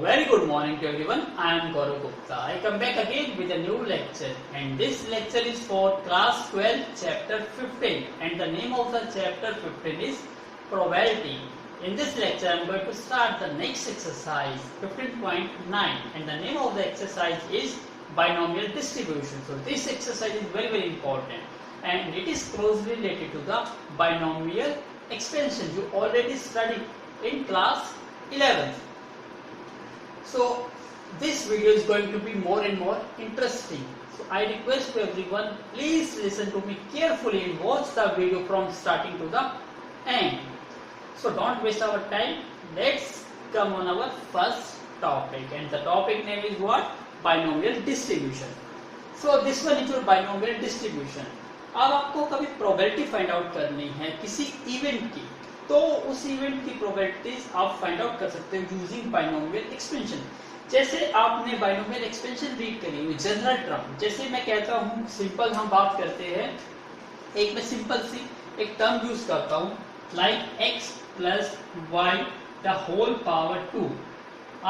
Very good morning to everyone. I am Gaurav Gupta. I come back again with a new lecture, and this lecture is for class 12 chapter 15, and the name of the chapter 15 is probability. In this lecture I am going to start the next exercise 15.9, and the name of the exercise is binomial distribution. So this exercise is very important, and it is closely related to the binomial expansion you already studied in class 11th. So this video is going to be more and more interesting. So I request to everyone, please listen to me carefully and watch the video from starting to the end. So don't waste our time. Let's come on our first topic, and the topic name is what? Binomial distribution. So this one is your binomial distribution. अब आपको कभी probability find out करनी है किसी event की, तो उस event की प्रोबेबिलिटीज आप फाइंड आउट कर सकते हो यूजिंग बाइनोमियल एक्सपेंशन। जैसे आपने बाइनोमियल एक्सपेंशन रीड करी हुई जनरल टर्म, जैसे मैं कहता हूँ सिंपल हम बात करते हैं, एक मैं सिंपल सी एक टर्म यूज करता हूँ like x plus Y the whole power 2।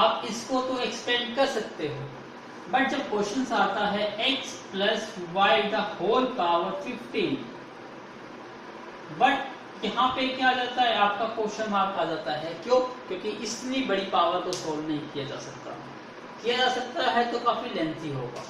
आप इसको तो एक्सपेंड कर सकते हो, बट जब क्वेश्चन आता है x plus Y the whole power 15, but यहाँ पे क्या आ जाता है, आपका क्वेश्चन मार्क आ जाता है। क्यों? क्योंकि इतनी बड़ी पावर को सोल्व नहीं किया जा सकता है तो काफी लेंथी होगा।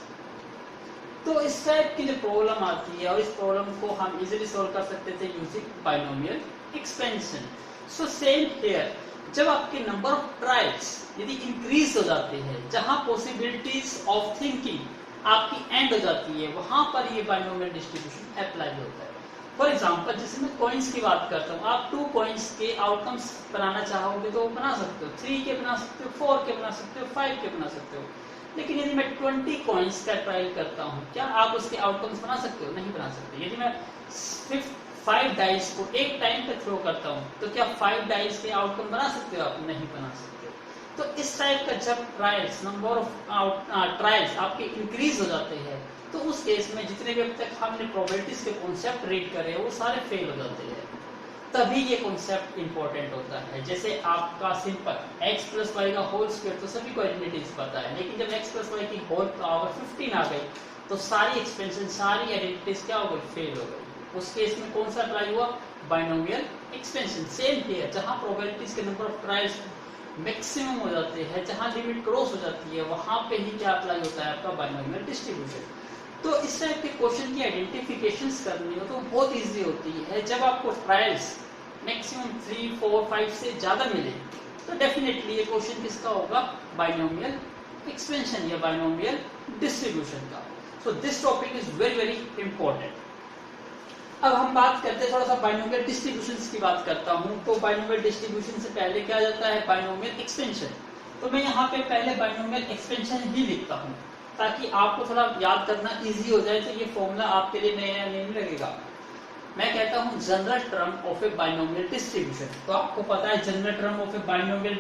तो इस टाइप की जो प्रॉब्लम आती है, और इस प्रॉब्लम को हम इजीली सोल्व कर सकते थे using binomial expansion. So same here, जब आपके नंबर ऑफ ट्रायल्स यदि इंक्रीज हो जाते हैं, जहां पॉसिबिलिटीज ऑफ थिंकिंग आपकी एंड हो जाती है, वहां पर ये बाइनोमियल डिस्ट्रीब्यूशन अप्लाई होता है। फॉर एग्जाम्पल, जैसे मैं कॉइन्स की बात करता हूँ, आप 2 कॉइन्स के आउटकम्स बनाना चाहोगे तो बना सकते हो, 3 के बना सकते हो, 4 के बना सकते हो, 5 के बना सकते हो। लेकिन यदि मैं 20 कॉइन्स का ट्रायल करता हूँ, क्या आप उसके आउटकम्स बना सकते हो? नहीं बना सकते। यदि मैं 5 डाइस को एक टाइम पे थ्रो करता हूँ, तो क्या 5 डाइस के आउटकम बना सकते हो? आप नहीं बना सकते। तो इस टाइप का जब ट्रायल्स, नंबर ऑफ ट्रायल्स आपके इंक्रीज हो जाते हैं, तो उस केस में जितने भी अब तक हमने प्रोबेबिलिटीज के कॉन्सेप्ट रीड करे वो सारे फेल हो जाते हैं। तभी ये कॉन्सेप्ट इंपॉर्टेंट होता है। जैसे आपका सिंपल x प्लस वाई का होल स्क्वायर, तो सभी को आइडेंटिटीज पता है, लेकिन जब x प्लस वाई की होल पावर 15 आ गई, तो सारी एक्सपेंशन, सारी आइडेंटिटीज क्या हो गई? फेल हो गई। उस केस में कौन सा अप्लाई हुआ? Binomial expansion. सेम हियर, जहां प्रोबेबिलिटीज के नंबर ऑफ ट्रायल्स मैक्सिमम हो जाते हैं, जहां लिमिट क्रॉस हो जाती है, वहां पे ही क्या अप्लाई होता है? आपका बाइनोमियल डिस्ट्रीब्यूशन। तो इस टाइप के क्वेश्चन की आइडेंटिफिकेशंस करनी हो तो बहुत इजी होती है। जब आपको ट्रायल्स मैक्सिमम 3, 4, 5 से ज्यादा मिले, तो डेफिनेटली ये क्वेश्चन किसका होगा? बाइनोमियल एक्सपेंशन या बाइनोमियल डिस्ट्रीब्यूशन का। So this topic is very important. अब हम बात करते हैं थोड़ा सा बाइनोमियल डिस्ट्रीब्यूशंस की बात करता हूं। तो बाइनोमियल डिस्ट्रीब्यूशन से पहले क्या जाता है? Binomial expansion. तो मैं यहाँ पे पहले बाइनोमियल एक्सपेंशन ही लिखता हूँ, ताकि आपको थोड़ा याद करना इजी हो जाए। तो ये फॉर्मूला आपके लिए नया नहीं लगेगा। मैं कहता हूँ general term of A binomial distribution. तो आपको पता है general term of A binomial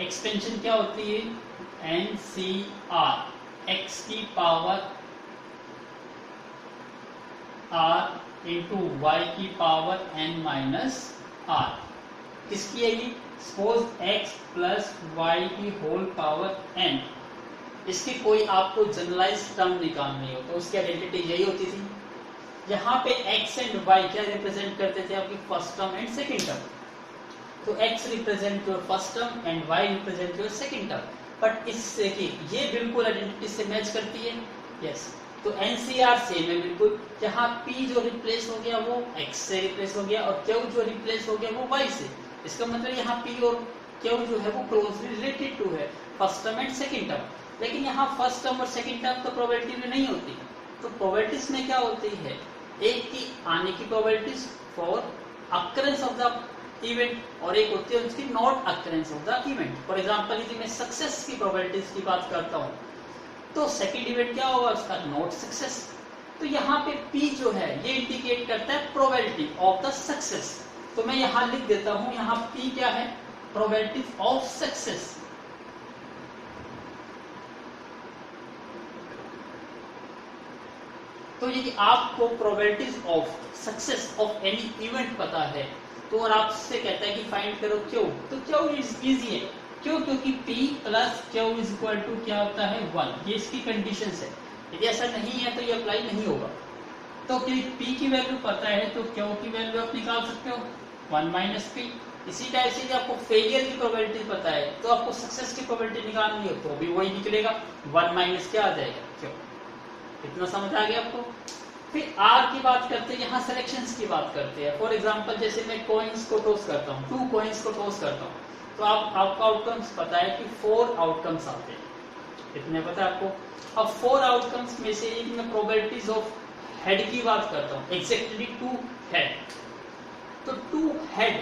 expansion क्या होती है? NCR, x की पावर r इंटू वाई की पावर n माइनस r। किसकी है ये? सपोज x प्लस वाई की होल पावर n। इसकी कोई आपको जनरलाइज टर्म निकालनी हो, तो उसकी आइडेंटिटी यही होती थी। यहाँ पे x एंड y क्या रिप्रेजेंट करते थे? आपकी first term and second term. तो x represent your first term and y represent your second term. But इससे कि ये बिल्कुल आइडेंटिटी से मैच करती है। यस, तो NCR सेम है बिल्कुल। यहाँ P जो रिप्लेस हो गया वो x से रिप्लेस हो गया, और Q जो रिप्लेस हो गया वो y से। इसका मतलब यहाँ P और Q जो है वो क्लोजली रिलेटेड टू है first term and second term. लेकिन यहाँ फर्स्ट टर्म और सेकंड टर्म तो प्रोबेबिलिटी में नहीं होती। तो प्रोबेबिलिटीज में क्या होती है? एक की आने की probabilities for occurrence of the event, और एक होती है उसकी not occurrence of the event. For example, यदि मैं सक्सेस की प्रोबेबिलिटीज की बात करता हूँ, तो सेकंड इवेंट क्या होगा? उसका नॉट सक्सेस। तो यहाँ पे P जो है ये इंडिकेट करता है प्रोबेबिलिटी ऑफ द सक्सेस। तो मैं यहाँ लिख देता हूँ, यहाँ P क्या है? Probability of success. तो यदि आपको probabilities of success of any event पता है, तो और आपसे कहता है कि फाइंड करो क्यों, तो क्यों इजी है। क्यों? क्योंकि P plus Q is equal to क्या होता है 1, ये इसकी कंडीशन है। यदि ऐसा नहीं है तो ये अप्लाई नहीं होगा। तो P की वैल्यू पता है तो Q की वैल्यू आप निकाल सकते हो 1 माइनस P। इसी टाइप से आपको फेलियर की प्रोबेबिलिटी पता है तो आपको सक्सेस की प्रोबेबिलिटी निकालनी हो तो भी वही निकलेगा, 1 माइनस क्या आ जाएगा Q। इतना समझ आ गया आपको? फिर R की बात करते हैं, यहाँ सिलेक्शंस की बात करते हैं। फॉर एग्जांपल जैसे मैं कॉइन्स को टॉस करता हूँ, 2 कॉइन्स को टॉस करता हूँ, तो आपको आउटकम्स पता है कि 4 आउटकम्स आते हैं। इतने पता है आपको? अब 4 आउटकम्स में से एक मैं प्रोबेबिलिटीज ऑफ हेड की बात करता हूँ, एग्जैक्टली 2 हेड। तो 2 हेड,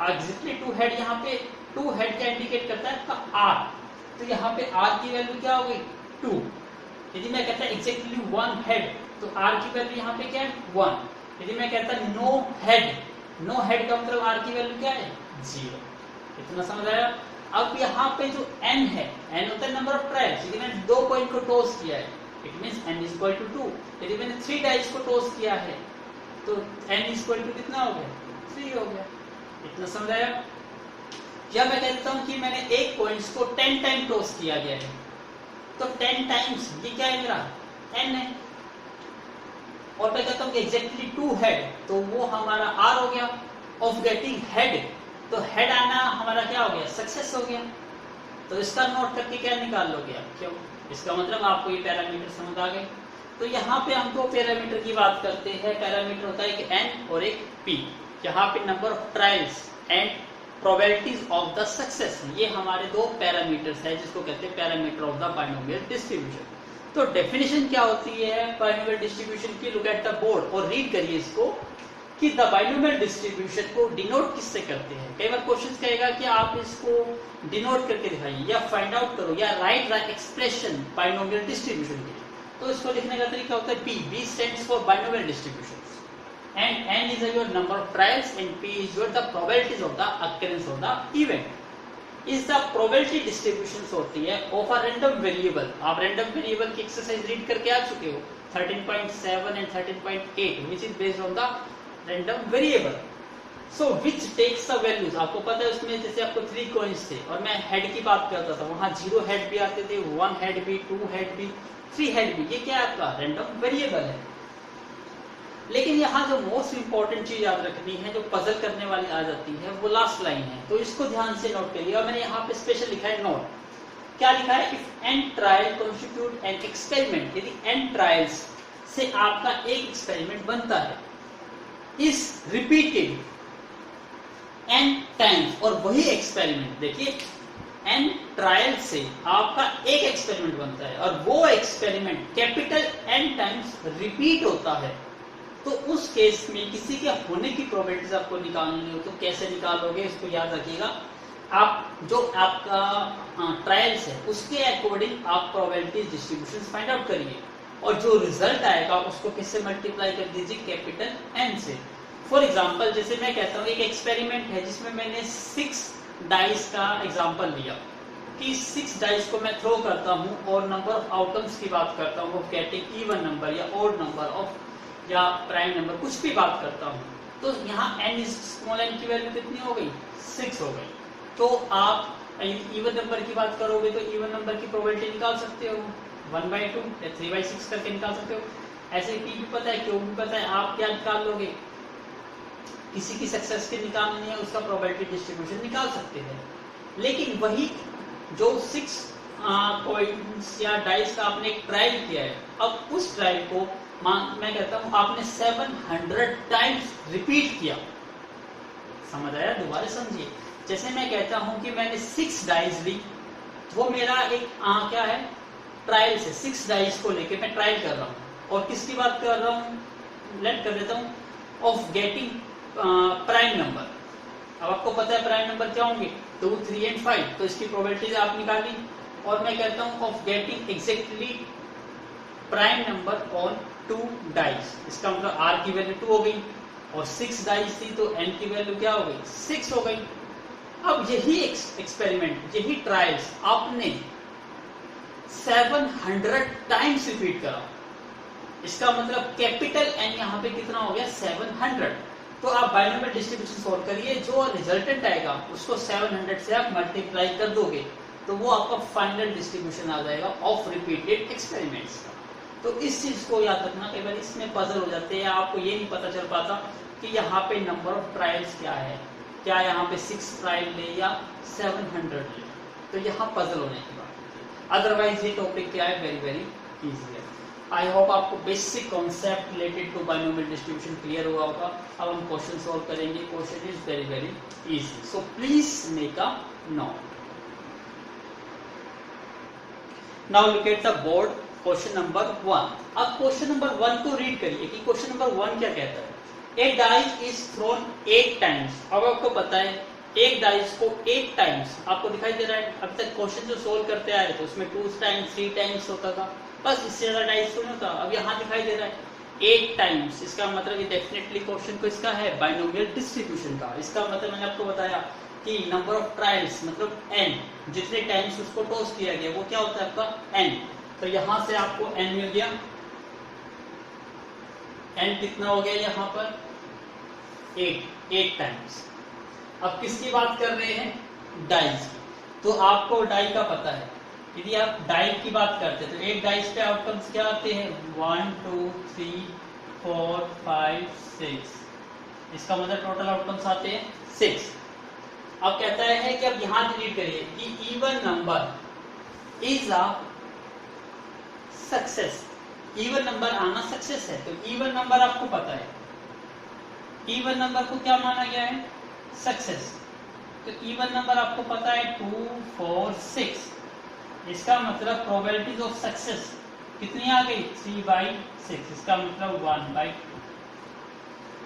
एग्जैक्टली 2 हेड, यहाँ पे 2 हेड क्या इंडिकेट करता है आपका R। तो यहाँ पे R की वैल्यू क्या हो गई 2। यदि मैं कहता एग्जैक्टली 1 हेड तो R की वैल्यू यहाँ पे क्या है 1। यदि मैं कहता नो हेड, नो हेड का मतलब R की वैल्यू क्या है 0। इतना समझ आया? अब यहाँ पे जो n है, n होता है नंबर ऑफ ट्रायल्स। यदि मैंने 2 कॉइन को टॉस किया है it means n is equal to 2। यदि मैंने 3 डाइस को टॉस किया है तो n इज इक्वल टू कितना हो गया 3 हो गया। इतना समझ आया? या मैं कहता हूँ कि मैंने एक कॉइन्स को 10 टाइम टॉस किया गया है तो 10 टाइम्स ये क्या है मेरा n है। और मैं कहता हूँ एग्जैक्टली 2 हेड तो वो हमारा R हो गया। ऑफ गेटिंग हेड तो हेड आना हमारा क्या हो गया सक्सेस हो गया। तो इसका नोट करके क्या निकाल लोगे आप क्यों? इसका मतलब आपको ये पैरामीटर समझ आ गए। तो यहाँ पे हम 2 पैरामीटर की बात करते हैं। पैरामीटर होता है एक n और एक p। यहाँ पे number of trials and probabilities of the success, ये हमारे 2 पैरामीटर्स है जिसको कहते हैं parameter of the binomial distribution. तो डेफिनेशन क्या होती है बाइनोमियल डिस्ट्रीब्यूशन की? लुक एट द बोर्ड और रीड करिए इसको कि द बाइनोमियल डिस्ट्रीब्यूशन को डिनोट किससे करते हैं। कई बार क्वेश्चन कहेगा कि आप इसको डिनोट करके दिखाइए या फाइंड आउट करो या राइट एक्सप्रेशन बाइनोमियल डिस्ट्रीब्यूशन के। तो इसको लिखने का तरीका होता है B stands for binomial distribution and n is your number of trials and p is your the probabilities of the occurrence of the event। इस द प्रोबेबिलिटी डिस्ट्रीब्यूशंस होती है ऑफ अ रैंडम वेरिएबल। आप random variable की exercise read करके आ चुके हो 13.7 and 13.8 which is based on the random variable. So which takes the values, आपको पता है उसमें जैसे आपको 3 कॉइन्स थे और मैं हेड की बात करता था, वहां 0 हेड भी आते थे, 1 हेड भी, 2 हेड भी, 3 हेड भी। ये क्या है आपका रैंडम वेरिएबल है। लेकिन यहाँ जो मोस्ट इंपॉर्टेंट चीज याद रखनी है, जो पजल करने वाली आ जाती है, वो लास्ट लाइन है। तो इसको ध्यान से नोट करिए। और मैंने यहाँ पे स्पेशल लिखा है नोट, क्या लिखा है? If n trial constitute an experiment, यदि n ट्रायल्स से आपका एक एक्सपेरिमेंट बनता है, इज रिपीटेड n टाइम्स, और वही एक्सपेरिमेंट देखिए n ट्रायल से आपका एक एक्सपेरिमेंट बनता है और वो experiment capital N times repeat होता है, तो उस केस में किसी के होने की प्रोबेबिलिटीज आपको निकालनी हो तो कैसे निकालोगे? इसको याद रखिएगा। आप जो आपका ट्रायल्स है उसके अकॉर्डिंग आप प्रोबेबिलिटी डिस्ट्रीब्यूशन फाइंड आउट करिए और जो रिजल्ट आएगा उसको किससे मल्टीप्लाई कर दीजिए? कैपिटल N से। फॉर एग्जांपल जैसे मैं कहता हूँ एक एक्सपेरिमेंट है जिसमें मैंने 6 डाइस का एग्जांपल लिया कि 6 डाइस को मैं थ्रो करता हूँ और नंबर ऑफ आउटकम्स की बात करता हूँ, गेटिंग इवन नंबर या ऑड नंबर ऑफ या प्राइम नंबर, कुछ भी बात करता हूँ। तो यहाँ n स्मॉल n की वैल्यू कितनी हो गई? 6 हो गई। तो आप इवन नंबर की बात करोगे तो इवन नंबर की प्रोबेबिलिटी निकाल सकते हो 1/2 या 3/6 करके निकाल सकते हो। ऐसे p भी पता है, q भी पता है, आप क्या निकाल लोगे? किसी की सक्सेस की निकालनी है उसका प्रोबेबिलिटी डिस्ट्रीब्यूशन निकाल सकते हैं। लेकिन वही जो 6 कॉइन्स या डाइस का आपने एक ट्रायल किया है, अब उस ट्रायल को मैं कहता हूं आपने 700 टाइम्स रिपीट किया। समझ आया? दोबारा समझिए। जैसे मैं कहता हूं कि मैंने 6 डाइस ली, वो मेरा एक क्या है ट्रायल से 6 डाइस को लेके मैं ट्रायल कर रहा हूं और किसकी बात कर रहा हूं? लेट कर देता हूं ऑफ गेटिंग प्राइम नंबर। अब आपको पता है प्राइम नंबर क्या होंगे? 2, 3 एंड 5। तो इसकी प्रोबेबिलिटीज आप निकाली। और मैं कहता हूं of getting exactly prime number on 2 dice. इसका मतलब R की वैल्यू 2 हो गई और 6 डाइस थी तो N की वैल्यू क्या हो गई? 6 हो गई। अब यही एक्सपेरिमेंट, यही ट्रायल्स आपने 700 टाइम्स रिपीट करा। इसका मतलब कैपिटल N यहाँ पे कितना हो गया? 700। तो आप बाइनोमियल डिस्ट्रीब्यूशन सॉल्व करिए, जो रिजल्टेंट आएगा उसको 700 से आप मल्टीप्लाई कर दोगे तो वो आपका फाइनल डिस्ट्रीब्यूशन आ जाएगा ऑफ रिपीटेड एक्सपेरिमेंट्स का। तो इस चीज को याद रखना, कई बार इसमें पजल हो जाते हैं, आपको ये नहीं पता चल पाता कि यहाँ पे नंबर ऑफ ट्रायल्स क्या है, क्या यहाँ पे 6 ट्रायल ले या 700 ले, तो यहाँ पजल होने की बात है। अदरवाइज ये टॉपिक क्या है, वेरी वेरी इजी है। आई होप आपको basic concept related to binomial distribution clear हुआ होगा। अब हम क्वेश्चन सॉल्व करेंगे। Question is very very easy, so please make a note. Now look at the board, question number 1। अब question number 1 को read करिए कि क्वेश्चन नंबर 1 क्या कहता है। ए डाइस इज थ्रोन 8 टाइम्स। अब आपको पता है एक डाइस को 8 टाइम्स, आपको दिखाई दे रहा है अब तक क्वेश्चन जो सोल्व करते आ रहे थे उसमें 2 टाइम्स 3 टाइम्स होता था, बस इससे ज्यादा डाइस तो नहीं होता। अब यहाँ दिखाई दे रहा है 8 टाइम्स, इसका मतलब ये डेफिनेटली क्वेश्चन को इसका है बाइनोमियल डिस्ट्रीब्यूशन का। इसका मतलब मैंने आपको बताया कि नंबर ऑफ ट्रायल्स मतलब n, जितने टाइम्स उसको टॉस किया गया वो क्या होता है आपका n। तो यहां से आपको n मिल गया, n कितना हो गया यहाँ पर 8 टाइम्स। अब किसकी बात कर रहे हैं, डाइस की। तो आपको डाई का पता है, यदि आप डाई की बात करते हैं तो एक डाइस पे आउटकम्स क्या आते हैं 1 2 3 4 5 6, इसका मतलब टोटल आउटकम्स आते हैं 6। अब कहता है कि अब यहां रीड करिए कि even number is a success. Even number आना सक्सेस है, तो इवन नंबर आपको पता है, इवन नंबर को क्या माना गया है, सक्सेस। तो इवन नंबर आपको पता है 2 4 6, इसका मतलब प्रोबेबिलिटीज ऑफ सक्सेस कितनी आ गई 3/6, इसका मतलब 1/2।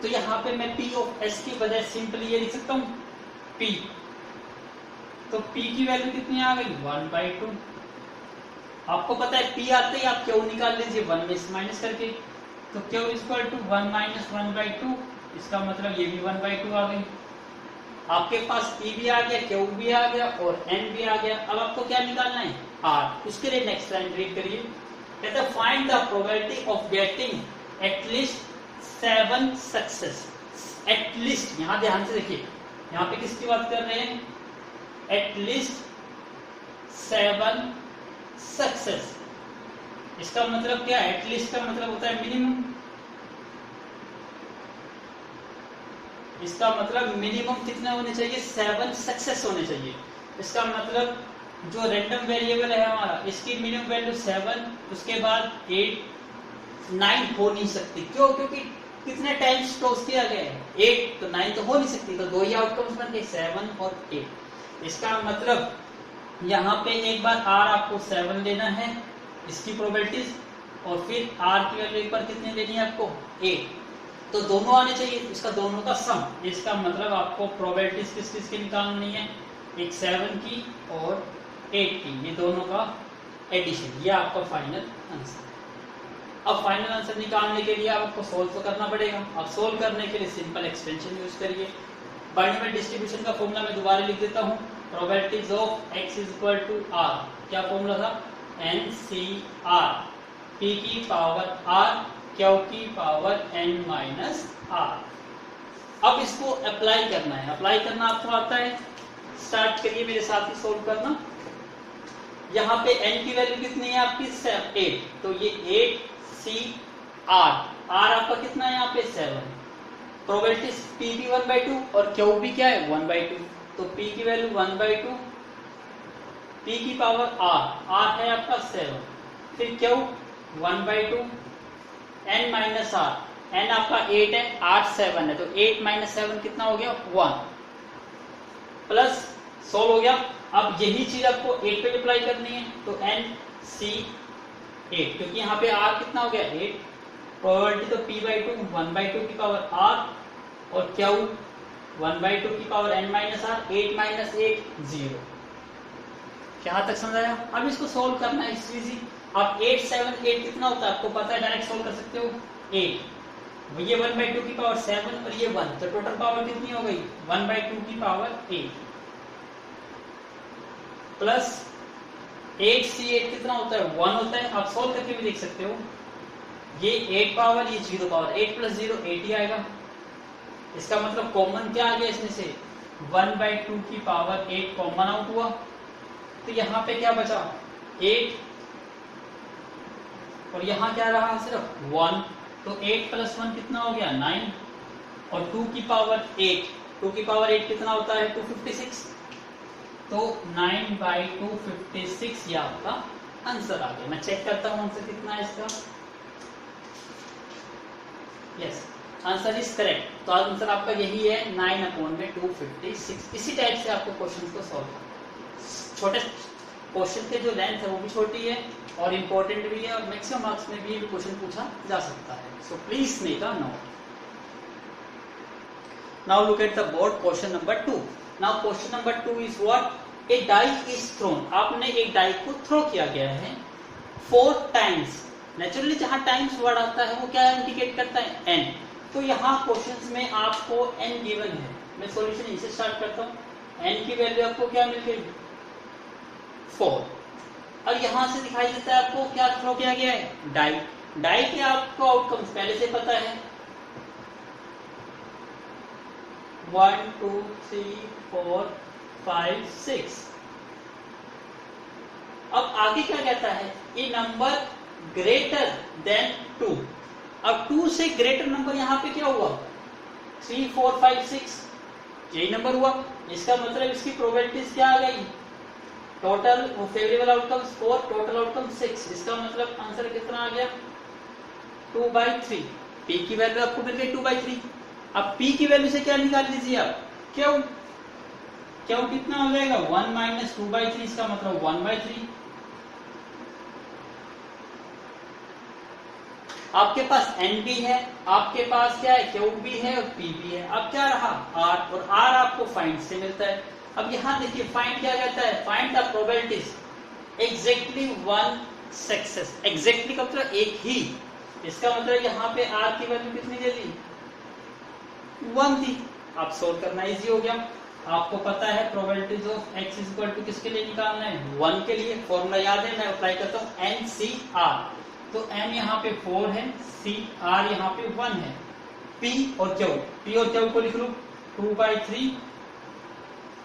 तो यहाँ पे मैं P ऑफ S की बजाय सिंपली ये लिख सकता हूँ P, तो P की वैल्यू कितनी आ गई 1/2। आपको पता है P आते ही आप क्यू निकाल लीजिए 1 में माइनस करके, तो क्यू इक्वल टू 1 - 1/2, इसका मतलब ये भी 1/2 आ गई। आपके पास P भी आ गया, Q भी आ गया और N भी आ गया। अब आपको क्या निकालना है R। उसके लिए नेक्स्ट लाइन रीड करिए, कहता है find the probability of getting at least 7 success. At least, यहां ध्यान से देखिए, यहाँ पे किसकी बात कर रहे हैं, एटलीस्ट 7 सक्सेस। इसका मतलब क्या है, एटलीस्ट का मतलब होता है मिनिमम, इसका मतलब मिनिमम कितने होने चाहिए 7 सक्सेस होने चाहिए। इसका मतलब जो रैंडम वेरिएबल है हमारा, इसकी मिनिमम वैल्यू 7, उसके बाद 8 9 हो नहीं सकती। क्यों, क्योंकि कितने टाइम्स टॉस किया गया है 8, तो 9 तो हो नहीं सकती, तो दो ही आउटकम्स बन गए 7 और 8। इसका मतलब यहाँ पे एक बार R आपको 7 लेना है इसकी प्रोबेबिलिटीज, और फिर R की वैल्यू एक बार कितनी लेनी है आपको 8, तो दोनों आने चाहिए, इसका दोनों का सम। इसका मतलब आपको प्रोबेबिलिटीज किस किस की निकालनी है, एक 7 की और 8 की, ये दोनों का एडिशन, ये आपका फाइनल आंसर। अब फाइनल आंसर निकालने के लिए आपको सोल्व तो करना पड़ेगा। अब सोल्व करने के लिए सिंपल एक्सपेंशन यूज करिए। बाइनोमियल डिस्ट्रीब्यूशन का फॉर्मूला मैं दोबारा लिख देता हूँ, probabilities of x equal to r। क्या फॉर्मूला था, NCR, p की पावर r, q की पावर n माइनस r। अब इसको अप्लाई करना है, अप्लाई करना आपको आता है, स्टार्ट करिए मेरे साथ ही सोल्व करना। यहाँ पे n की वैल्यू कितनी है आपकी 8, तो ये 8CR, R आपका कितना है यहाँ पे 7, प्रोबेबिलिटी P भी 1/2 और Q भी क्या है 1/2, तो P की वैल्यू 1/2, P की पावर R है आपका 7, फिर Q 1/2, N minus R, N आपका 8 है, 8 7 है, तो 8 - 7 कितना हो गया 1, प्लस सोल्व हो गया। अब यही चीज आपको 8 पे अप्लाई करनी है, तो NC8, क्योंकि यहाँ पे R कितना हो गया 8, प्रोबेबिलिटी तो P/2 1/2 की पावर R और Q 1/2 की पावर N माइनस R, 8 - 1 0। यहाँ तक समझ आया। अब इसको सोल्व करना है इजी। आप 8 7 8 कितना होता है आपको पता है, डायरेक्ट सोल्व कर सकते हो 8, ये 1/2 की पावर 7 और ये 1, तो टोटल पावर कितनी हो गई 1/2 की पावर 8, प्लस 8C8 कितना होता है 1 होता है। आप सोल्व करके भी देख सकते हो, ये 8 पावर ये 0 पावर, 8 + 0 8 ही आएगा, इसका मतलब कॉमन क्या आ गया इसमें से 1/2 की पावर 8 कॉमन आउट हुआ, तो यहाँ पे क्या बचा 8 और यहाँ क्या रहा सिर्फ 1, तो 8 + 1 कितना हो गया 9 और 2 की पावर 8, 2 की पावर 8 कितना होता है 256, तो 9/2 56 ये आपका आंसर आ गया। मैं चेक करता हूँ आंसर कितना है इसका। Yes, answer is correct. तो आंसर आपका यही है 9/256। इसी टाइप से आपको क्वेश्चन को सॉल्व करना। छोटे क्वेश्चन के जो लेंथ है वो भी छोटी है और इम्पोर्टेंट भी है और मैक्सिमम मार्क्स में भी क्वेश्चन पूछा जा सकता है। So please make a note. Now look at the board, question number 2. Now question number 2 is what? A die is thrown. आपने एक डाई को थ्रो किया गया है 4 times. नेचुरली जहां टाइम्स वर्ड आता है वो क्या इंडिकेट करता है n. तो यहाँ क्वेश्चंस में आपको n गिवन है। मैं सॉल्यूशन इसे स्टार्ट करता हूँ। n की वैल्यू आपको क्या मिल गई 4 और यहाँ से दिखाई देता है आपको क्या थ्रो किया गया है डाई। डाई के आपको आउटकम्स पहले से पता है 1 2 3 4 5 6। अब आगे क्या कहता है ये नंबर ग्रेटर देन 2। अब 2 से ग्रेटर नंबर यहाँ पे क्या हुआ 3 4 5 6 यही नंबर हुआ। इसका मतलब इसकी प्रोबेबिलिटीज क्या आ गई total favourable outcomes 4 total outcome 6। इसका मतलब आंसर कितना आ गया 2/3। पी की वैल्यू आपको मिल गई 2/3। अब P की वैल्यू से क्या निकाल लीजिए आप क्यों कितना हो जाएगा 1 - 2/3। इसका मतलब 1/3। आपके पास N भी है, आपके पास क्या है Q भी है और P भी है। अब क्या रहा R और R आपको फाइंड से मिलता है। अब यहां देखिए फाइंड क्या कहता है find the probabilities exactly 1 success. Exactly का मतलब एक ही। इसका मतलब यहाँ पे R की वैल्यू कितनी दे दी 1 थी। आप सोल्व करना इजी हो गया। आपको पता है probabilities of x equal to किसके लिए निकालना है 1 के लिए। फॉर्मूला याद है, मैं अप्लाई करता हूँ NCR। तो n यहाँ पे 4 है, CR यहाँ पे 1 है, P और Q को लिख लो 2/3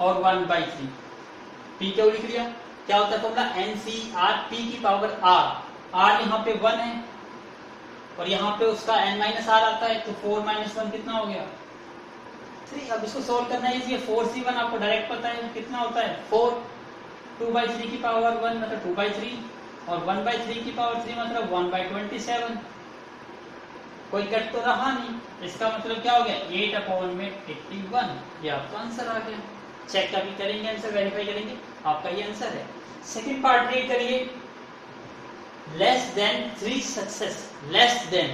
और 1/3। P Q लिख लिया। क्या होता है फॉर्मूला NCR P की पावर R। R यहाँ पे 1 है और यहाँ पे उसका n-r आता है, तो 4 - 1 कितना हो गया 3। अब इसको सोल्व करना है इजी है। 4C1 आपको डायरेक्ट पता है कितना होता है 4। 2/3 की पावर 1 मतलब 2/3 और 1/3 की पावर 3 मतलब 1/27। कोई कट तो रहा नहीं। इसका मतलब क्या हो गया 8/81। ये आपका आंसर आ गया। चेक अभी करेंगे, आंसर वेरीफाई करेंगे, आपका ये आंसर है। सेकंड पार्ट रीड करिए। Less than 3 success. Less than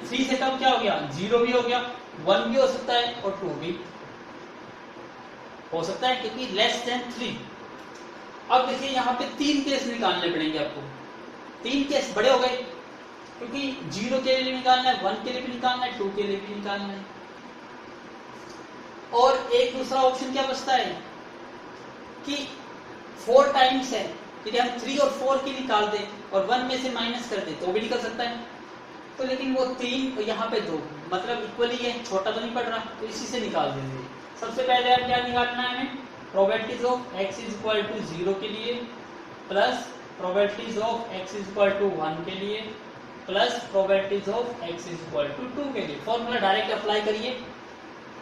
3 से कम क्या हो गया 0 भी हो गया, 1 भी हो सकता है और 2 भी हो सकता है क्योंकि लेस देन 3। अब देखिए यहाँ पे 3 केस निकालने पड़ेंगे आपको। 3 केस बड़े हो गए क्योंकि 0 के लिए निकालना है, 1 के लिए भी निकालना है, 2 के लिए भी निकालना है। और एक दूसरा ऑप्शन क्या बचता है कि 4 टाइम्स है, यदि हम 3 और 4 की निकाल दें और 1 में से माइनस कर दें तो भी निकल सकता है। तो लेकिन वो 3 और यहाँ पे 2 मतलब इक्वली है, छोटा तो नहीं पड़ रहा, तो इसी से निकाल देंगे। सबसे पहले आप क्या निकालना है हमें probabilities of x equal to 0 के लिए plus probabilities of x equal to 1 के लिए plus probabilities of x equal to 2 के लिए। फॉर्मूला डायरेक्ट अप्लाई करिए।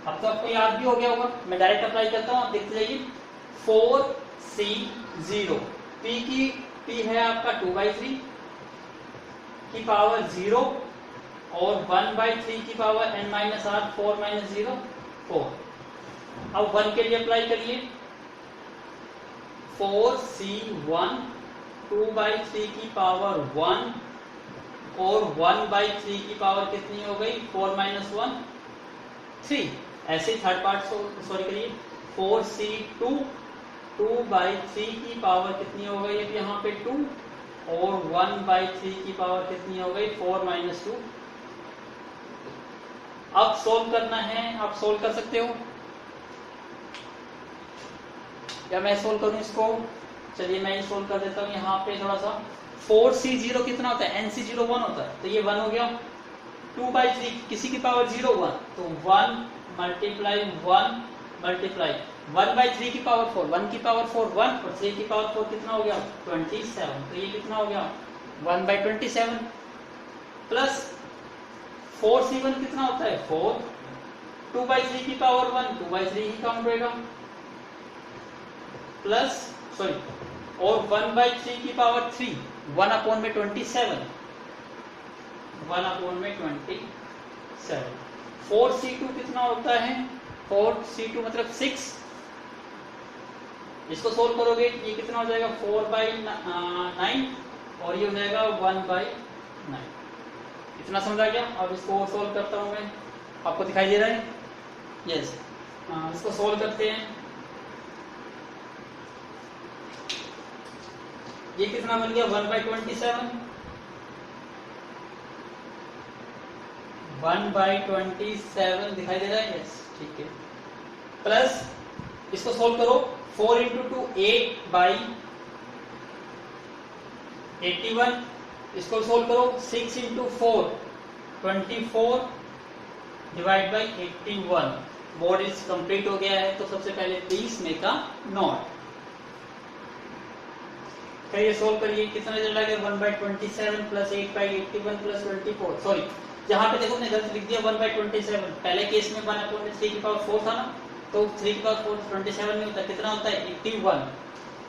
अब तो आपको याद भी हो गया होगा, मैं डायरेक्ट अप्लाई करता हूँ, आप देखते जाइए। 4C0 P है आपका 2/3 की पावर 0 और 1/3 की पावर n-r 4 - 0 4। अब 1 के लिए अप्लाई करिए 4C1 2/3 की पावर 1 और 1/3 की पावर कितनी हो गई 4 - 1 3। ऐसे थर्ड पार्ट सॉरी करिए 4C2 2/3 की पावर कितनी हो गई अब यहाँ पे 2 और 1/3 की पावर कितनी हो गई 4 - 2। अब सोल्व करना है, आप सोल्व कर सकते हो या मैं सोल्व करूं इसको। चलिए मैं ही सोल्व कर देता हूं यहाँ पे थोड़ा सा। 4C0 कितना होता है NC0 1 होता है, तो ये 1 हो गया 2/3 किसी की पावर 0 हुआ तो 1 मल्टीप्लाई 1 मल्टीप्लाई 1/3 की पावर 4, 1 की पावर 4 1 और 3 की पावर 4 कितना हो गया 27। तो ये कितना हो गया 1/27 प्लस 4c1 कितना होता है 4, 2/3 की पावर 1 2/3 ही काउंट होएगा प्लस सॉरी और 1/3 की पावर 3 1/27 1/27 4c2 कितना होता है 4c2 मतलब 6। इसको सोल्व करोगे ये कितना हो जाएगा 4/9 और ये हो जाएगा 1/9। इतना समझा गया। अब इसको सोल्व करता हूं मैं, आपको दिखाई दे रहा है यस। इसको सोल्व करते हैं। ये कितना बन गया 1/27 1/27 दिखाई दे रहा है यस ठीक है। प्लस इसको सोल्व करो 4 × 2 8/81। इसको सोल्व करो 6 × 4 24 divide by 81। Board is complete हो गया है। तो सबसे पहले प्लीज मेक अ नोट। करिए सोल्व करिए कितना रिजल्ट आ गया 1/27 प्लस 8/81 प्लस 24। सॉरी यहाँ पे देखो मैंने गलत लिख दिया 1/27। पहले केस में 1/3 की पावर 4 था ना, तो 3 की पावर 4 27 नहीं होता, कितना होता है 81।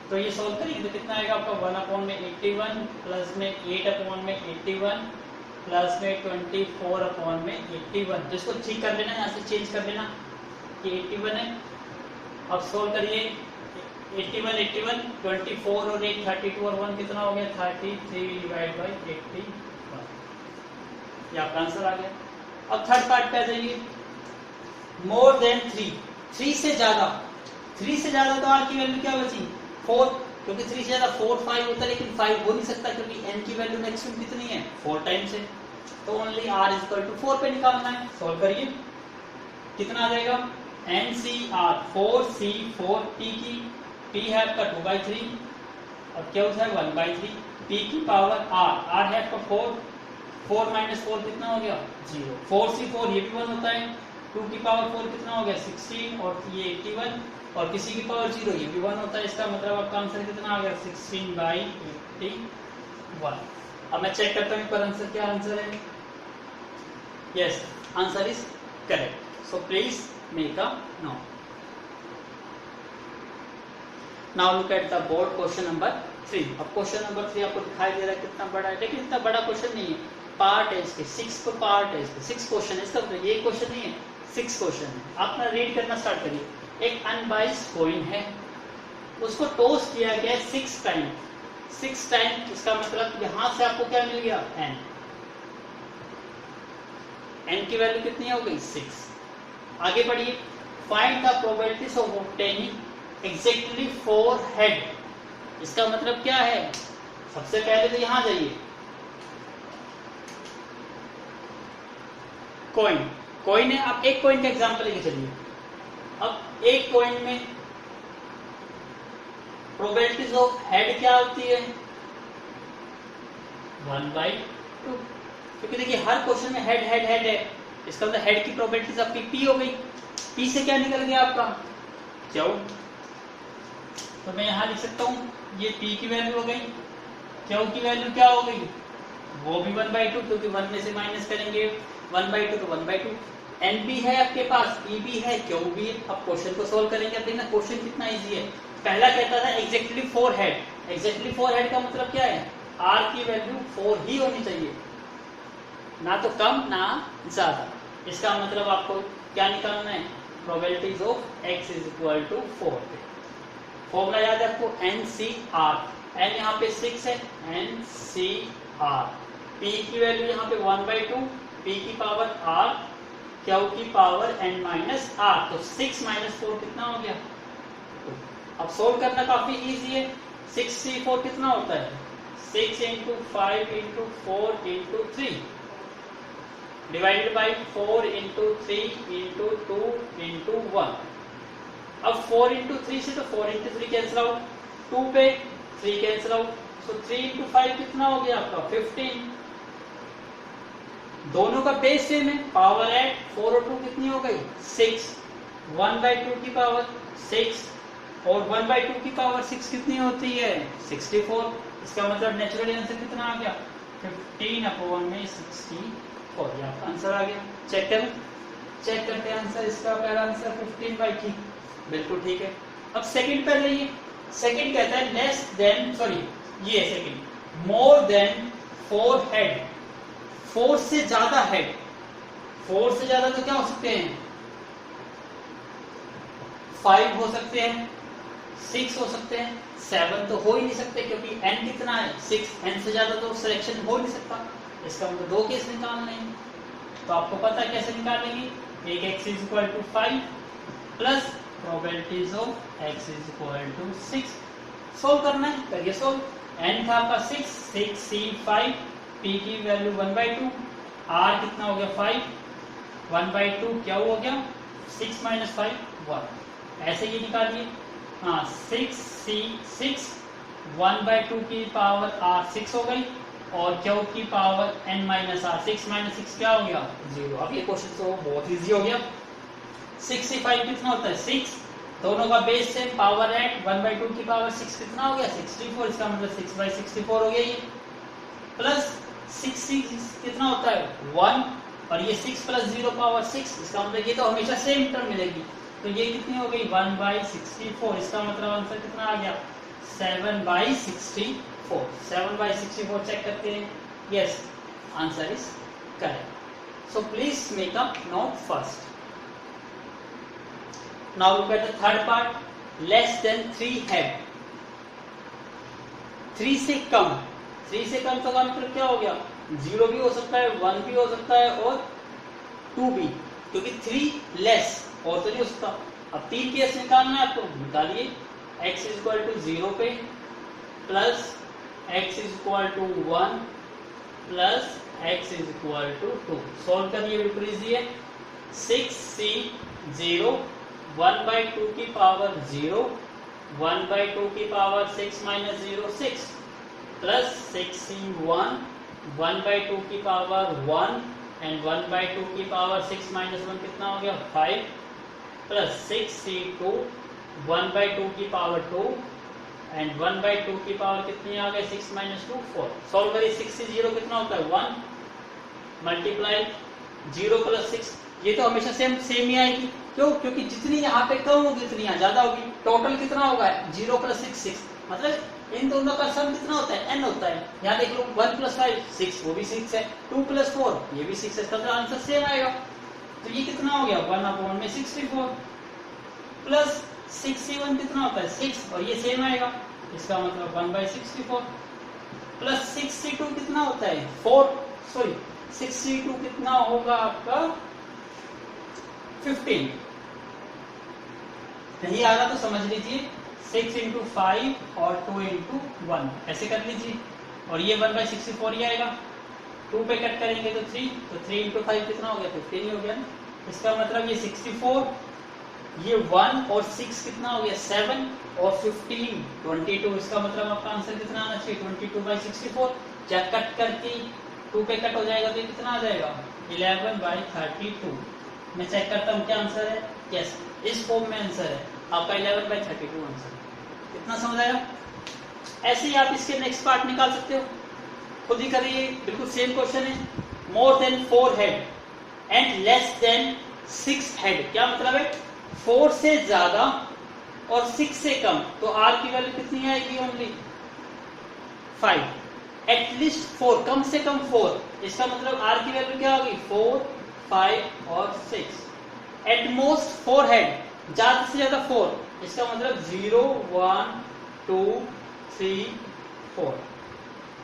तो ये सोल्व करेंगे तो कितना आएगा आपका 1/81 प्लस में 8/81 प्लस में 24/81। तो इसको ठीक कर लेना, यहाँ से चेंज कर लेना कि 81 है। अब सोल्व करिए 81 81 24 और 8 32 और 1 कितना हो गया 33 डिवाइड बाई 81। ये आपका आंसर आ गया। अब थर्ड पार्ट पे आ जाइए। मोर देन 3 से ज्यादा तो आर की वैल्यू क्या बची 4, क्योंकि 3 से ज्यादा 4 5 होता है, लेकिन 5 हो नहीं सकता क्योंकि n की वैल्यू मैक्सिमम कितनी है 4 टाइम्स है। तो only r is equal to 4 पे निकालना है। सॉल्व करिए कितना आ जाएगा NCR 4C4 P की P है आपका 2/3 और Q है 1/3 P की पावर R है आपका 4 4 - 4 कितना हो गया 0। 4C4 ये भी 1 होता है। 2 की पावर 4 कितना हो गया 16 और ये 81 और किसी की पावर 0 ये भी 1 होता है। इसका मतलब आपका आंसर कितना आ गया 16/81। अब मैं चेक करता हूँ पर आंसर क्या आंसर है। Yes answer is correct. So please make a note. Now look at the board question number 3। अब क्वेश्चन नंबर 3 आपको दिखाई दे रहा है कितना बड़ा है, लेकिन इतना बड़ा क्वेश्चन नहीं है। पार्ट है इसके 6 को पार्ट है इसके 6 क्वेश्चन है। इसका मतलब ये क्वेश्चन नहीं है 6 क्वेश्चन है। आप ना रीड करना स्टार्ट करिए। एक अनबाइस्ड कॉइन है, उसको टॉस किया गया 6 टाइम। 6 टाइम इसका मतलब यहां से आपको क्या मिल गया n। n की वैल्यू कितनी हो गई 6। आगे बढ़िए। Find the probabilities of obtaining exactly 4 head. इसका मतलब क्या है, सबसे पहले तो यहां जाइए कॉइन है। आप एक कॉइन का एग्जांपल लेके चलिए। अब एक कॉइन में प्रोबेबिलिटीज ऑफ हेड क्या होती है 1/2, क्योंकि देखिए हर क्वेश्चन में हेड है। इसका मतलब हेड की प्रोबेबिलिटीज आपकी p हो गई। p से क्या निकल गया आपका क्यू। तो मैं यहां लिख सकता हूं ये p की वैल्यू हो गई, क्यू की वैल्यू क्या हो गई वो भी 1/2, क्योंकि 1 में से माइनस करेंगे 1/2 तो 1/2। n भी है आपके पास, p भी है, q भी है। अब क्वेश्चन को सोल्व करेंगे। अब देखना क्वेश्चन कितना इजी है। पहला कहता था एग्जैक्टली 4 हेड। एग्जैक्टली 4 हेड का मतलब क्या है r की वैल्यू 4 ही होनी चाहिए, ना तो कम ना ज्यादा। इसका मतलब आपको क्या निकालना है probabilities of x is equal to 4। Formula याद है आपको NCR। n यहाँ पे 6 है NCR। p की वैल्यू यहाँ पे 1/2, p की पावर r, q की पावर n-r। तो 6 - 4 कितना हो गया 2। अब सोल्व करना काफी इजी है। 6C4 कितना होता है 6 × 5 × 4 × 3 डिवाइडेड बाई 4 × 3 × 2 × 1। अब 4 × 3 से तो 4 × 3 कैंसिल आउट, 2 पे 3 कैंसिल आउट। सो 3 × 5 कितना हो गया आपका 15। दोनों का बेस सेम है, पावर ऐड 4 और 2 कितनी हो गई 6, 1/2 की पावर 6 और 1/2 की पावर 6 कितनी होती है 64। इसका मतलब नेचुरली आंसर कितना आ गया 15/64। ये आपका आंसर आ गया। चेक करते हैं आंसर। इसका पहला आंसर 15/3 बिल्कुल ठीक है। अब सेकंड पे जाइए। सेकंड कहता है लेस देन, सॉरी ये सेकंड, मोर देन 4 हेड, 4 से ज्यादा हेड। 4 से ज्यादा तो क्या हो सकते हैं 5 हो सकते हैं, 6 हो सकते हैं, 7 तो हो ही नहीं सकते क्योंकि n कितना है 6, n से ज्यादा तो सिलेक्शन हो नहीं सकता। इसका मतलब 2 केस निकालने हैं। तो आपको पता है कैसे निकालेंगे, एक x is equal to 5 plus probabilities of x is equal to 6। Solve करना है, करिए सोल्व। n था आपका 6, 6 c 5, p की वैल्यू 1/2, r कितना हो गया 5, 1/2 क्या हो गया 6 - 5 1। ऐसे ही निकालिए। हाँ 6 1/2 की पावर r 6 हो गई और q की पावर n - r, 6 - 6 क्या हो गया 0। अब ये क्वेश्चन तो बहुत इजी हो गया। 65 कितना होता है 6, दोनों का बेस सेम, पावर ऐड 1/2 की पावर 6 कितना हो गया 64। इसका मतलब 6/64 हो गया ये। प्लस 6 कितना होता है 1 और ये 6 + 0 पावर 6, इसका मतलब ये तो हमेशा सेम टर्म मिलेगी। तो ये कितनी हो गई 1/64। इसका मतलब आंसर कितना आ गया 7/64। 7/64 चेक करते हैं। Yes answer is correct. So please make a node first. Now look at the third part. Less than 3 head. 3 से कम, 3 से कम तो का मतलब क्या हो गया 0 भी हो सकता है, 1 भी हो सकता है और 2 भी, क्योंकि 3 लेस और तो नहीं हो सकता। अब 3 केस निकालना है आपको, निकालिए। x इज इक्वल टू 0 पे plus x is equal to 1 plus x is equal to 2। Solve करिए, बिल्कुल इजी है। 6c 0, 1/2 की पावर 0, 1/2 की पावर 6 - 0 6 प्लस 6c1, 1/2 की पावर 1 एंड 1/2 की पावर 6 - 1 कितना हो गया 5 प्लस 6c2, 1/2 की पावर 2 एंड 1/2 की पावर कितनी आ गई 6 - 2 4। सॉल्व करिए। 6 से 0 कितना होता है 1 मल्टीप्लाई 0 + 6, ये तो हमेशा सेम ही आएगी। क्यों, क्योंकि जितनी यहाँ पे कम होगी उतनी यहाँ ज्यादा होगी। टोटल कितना होगा 0 + 6 6, मतलब इन दोनों का सम कितना होता है n होता है। यहाँ देख लो 1 + 5 6, वो भी 6 है, 2 + 4 ये भी 6 है, इसका तो आंसर सेम आएगा। तो ये कितना हो गया 1/64 प्लस 6c1 कितना होता है 6 और ये सेम आएगा, इसका मतलब 1/64 प्लस 6c2 कितना होता है 4, सॉरी 6c2 कितना होगा आपका 15। नहीं आ रहा तो समझ लीजिए 6 × 5 और 2 × 1 ऐसे कर लीजिए और ये 1/64 ही आएगा। 2 पे कट करेंगे तो 3, तो 3 × 5 कितना हो गया 15 ही हो गया ना। इसका मतलब ये 64, ये 1 और 6 कितना हो गया 7 और 15 22। इसका मतलब आपका आंसर कितना आना चाहिए 22/64। क्या कट करके 2 पे कट हो जाएगा तो ये कितना आ जाएगा 11/32। मैं चेक करता हूँ क्या आंसर है। यस इस फॉर्म में आंसर है आपका 11/32 आंसर। कितना समझ आया। ऐसे ही आप इसके नेक्स्ट पार्ट निकाल सकते हो, खुद ही करिए, बिल्कुल सेम क्वेश्चन है। More than 4 head and less than 6 head, क्या मतलब है 4 से ज्यादा और 6 से कम, तो r की वैल्यू कितनी आएगी ओनली 5। एटलीस्ट 4, कम से कम 4, इसका मतलब r की वैल्यू क्या होगी 4 5 और 6। एट मोस्ट 4 हेड, ज्यादा से ज्यादा 4, इसका मतलब 0 1 2 3 4।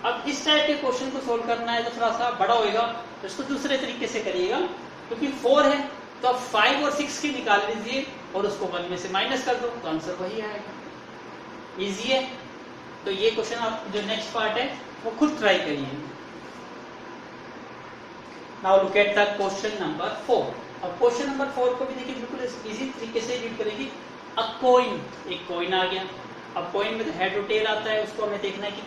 अब इस टाइप के क्वेश्चन को सोल्व करना है तो थोड़ा सा बड़ा होएगा, तो इसको दूसरे तरीके से करिएगा। क्योंकि 4 है तो आप 5 और 6 की निकाल लीजिए और उसको 1 में से माइनस कर दो तो आंसर वही आएगा। इजी है। तो ये क्वेश्चन आप जो नेक्स्ट पार्ट है वो खुद ट्राई करिए। Now look at the question number 4। अब क्वेश्चन नंबर 4 को भी देखिए बिल्कुल इजी तरीके से रीड करेंगे। अ कॉइन, एक कॉइन आ गया। अब कॉइन में तो हेड और टेल आता है, उसको हमें देखना है कि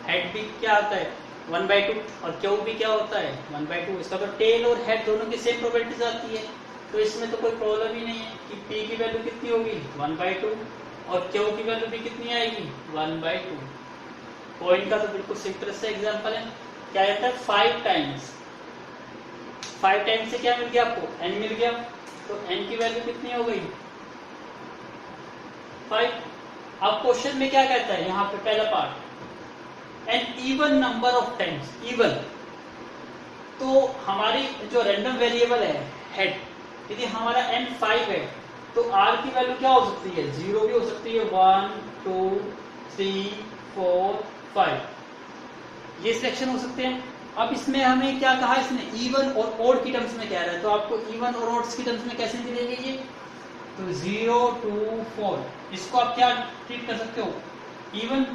हेड भी क्या आता है 1/2, और क्यू भी क्या होता है 1/2। इसका तो टेल और हेड दोनों की सेम प्रोबेबिलिटीज आती है, तो इसमें तो कोई प्रॉब्लम ही नहीं है कि पी की वैल्यू कितनी होगी 1/2 और क्यू की वैल्यू भी कितनी आएगी 1/2। पॉइंट का तो बिल्कुल सिंपल से एग्जांपल है, क्या रहता है 5 टाइम्स, 5 टाइम्स से क्या मिल गया आपको n मिल गया, तो n की वैल्यू कितनी हो गई 5। अब क्वेश्चन में क्या कहता है यहाँ पे पहला part, an even number of times, even, तो हमारी जो रैंडम वेरिएबल है हेड, यदि हमारा n 5 है तो r की वैल्यू क्या हो सकती है 0 भी हो सकती है, 1 2 3 4 5 ये सिलेक्शन हो सकते हैं। अब इसमें हमें क्या कहा, इसने इवन और ओड की टर्म्स में कह रहा है, तो आपको इवन और ओड्स की टर्म्स में कैसे मिलेंगे ये, तो 0 2 4, इसको आप क्या ट्रीट कर सकते हो इवन,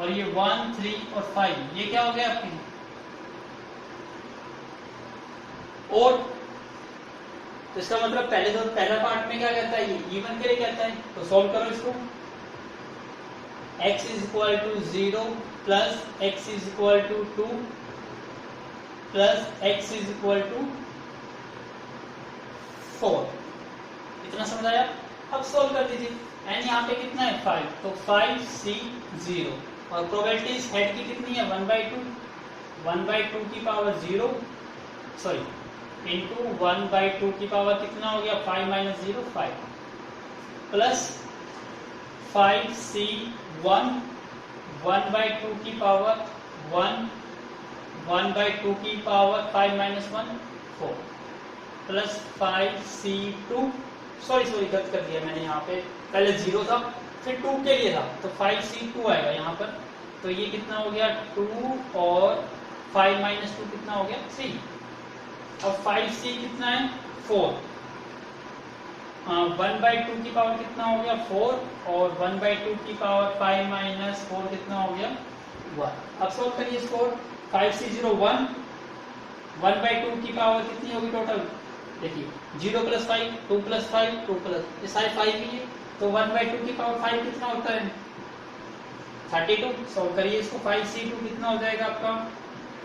और ये 1 3 और 5 ये क्या हो गया आपके ओड। तो इसका मतलब पहला पार्ट में क्या कहता है, ये इवन के लिए कहता है, तो सॉल्व करो इसको। x is equal to 0 plus x is equal to 2 plus x is equal to 4, इतना समझ आया। अब सॉल्व कर दीजिए, n यहाँ पे कितना है 5, तो 5c 0, और प्रोबेबिलिटीज हेड की कितनी है 1/2, 1/2 की पावर 0 सॉरी इंटू 1/2 की पावर कितना हो गया 5 माइनस 0 5, प्लस 5c 1 1/2 की पावर 1 1/2 की power 5 minus 1 4, plus 5c 2 sorry गलत कर दिया मैंने, यहाँ पे पहले 0 था फिर 2 के लिए था, तो 5c 2 आएगा यहाँ पर, तो ये कितना हो गया 2 और 5 माइनस 2 कितना हो गया 3। अब 5c कितना है 4, 1/2 की पावर कितना हो गया 4 और 1/2 की पावर 5 माइनस 4 कितना हो गया 1। अब सॉल्व करिए इसको, 5c 0 1, 1/2 की पावर कितनी होगी टोटल, देखिए 0 प्लस 5 2 प्लस 5 2 प्लस ये सारे 5 ही है, तो 1/2 की पावर 5 कितना होता है 32। सॉल्व करिए इसको, 5c2 कितना हो जाएगा आपका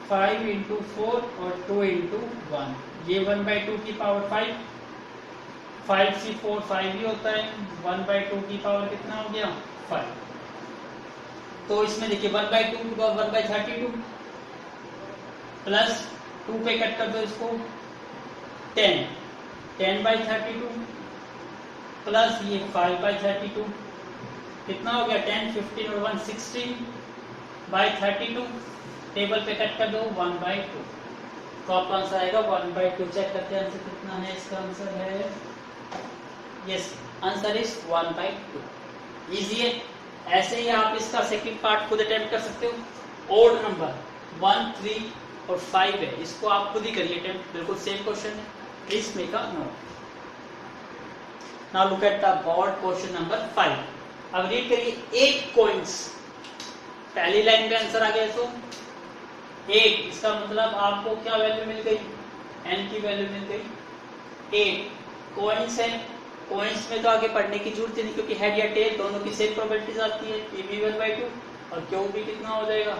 5 इंटू 4 और 2 इंटू 1, ये 1/2 की पावर 5, 5c4 5 ही होता है, 1/2 की पावर कितना हो गया 5। तो इसमें देखिए 1/2 का 1/32 प्लस 2 पे कट कर दो इसको 10/32 प्लस ये 5/32 कितना हो गया 10 15 और 1 16/32, टेबल पे कट कर दो 1/2, तो आपका आंसर आएगा 1/2। चेक करते हैं आंसर कितना है, इसका आंसर है यस, आंसर इज 1/2। इजी है, ऐसे ही आप इसका सेकंड पार्ट खुद अटेम्प्ट कर सकते हो। ओड नंबर 1 3 और 5 है, इसको आप खुद ही करिए अटेम्प्ट, बिल्कुल सेम क्वेश्चन है, please make a note. Now look at the board question number 5। अब रीड करिए 8 कॉइन्स, पहली लाइन में आंसर आ गया, तो 8 इसका मतलब आपको क्या वैल्यू मिल गई n की वैल्यू मिल गई 8 कॉइन्स है। कॉइन्स में तो आगे पढ़ने की जरूरत ही नहीं, क्योंकि हेड या टेल दोनों की सेम प्रोबेबिलिटीज आती है, p भी 1/2 और q भी कितना हो जाएगा,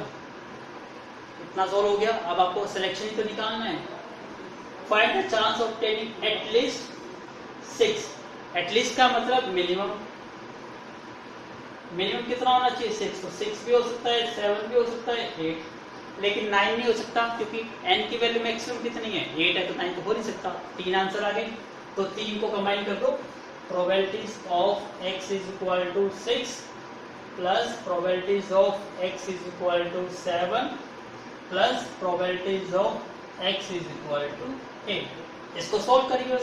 इतना सॉल्व हो गया। अब आपको सिलेक्शन ही तो निकालना है। Find the chance of tending at least 6, at least का मतलब मिनिमम, मिनिमम कितना होना चाहिए 6, तो 6 भी हो सकता है 7 भी हो सकता है 8, लेकिन 9 नहीं हो सकता, क्योंकि n की वैल्यू मैक्सिमम कितनी है 8 है, तो 9 तो हो नहीं सकता। 3 आंसर आ गए, तो 3 को कंबाइन कर दो, probabilities of x is equal to 6 plus probabilities of x is equal to 7 plus probabilities of x is equal to 8। इसको सॉल्व करिए।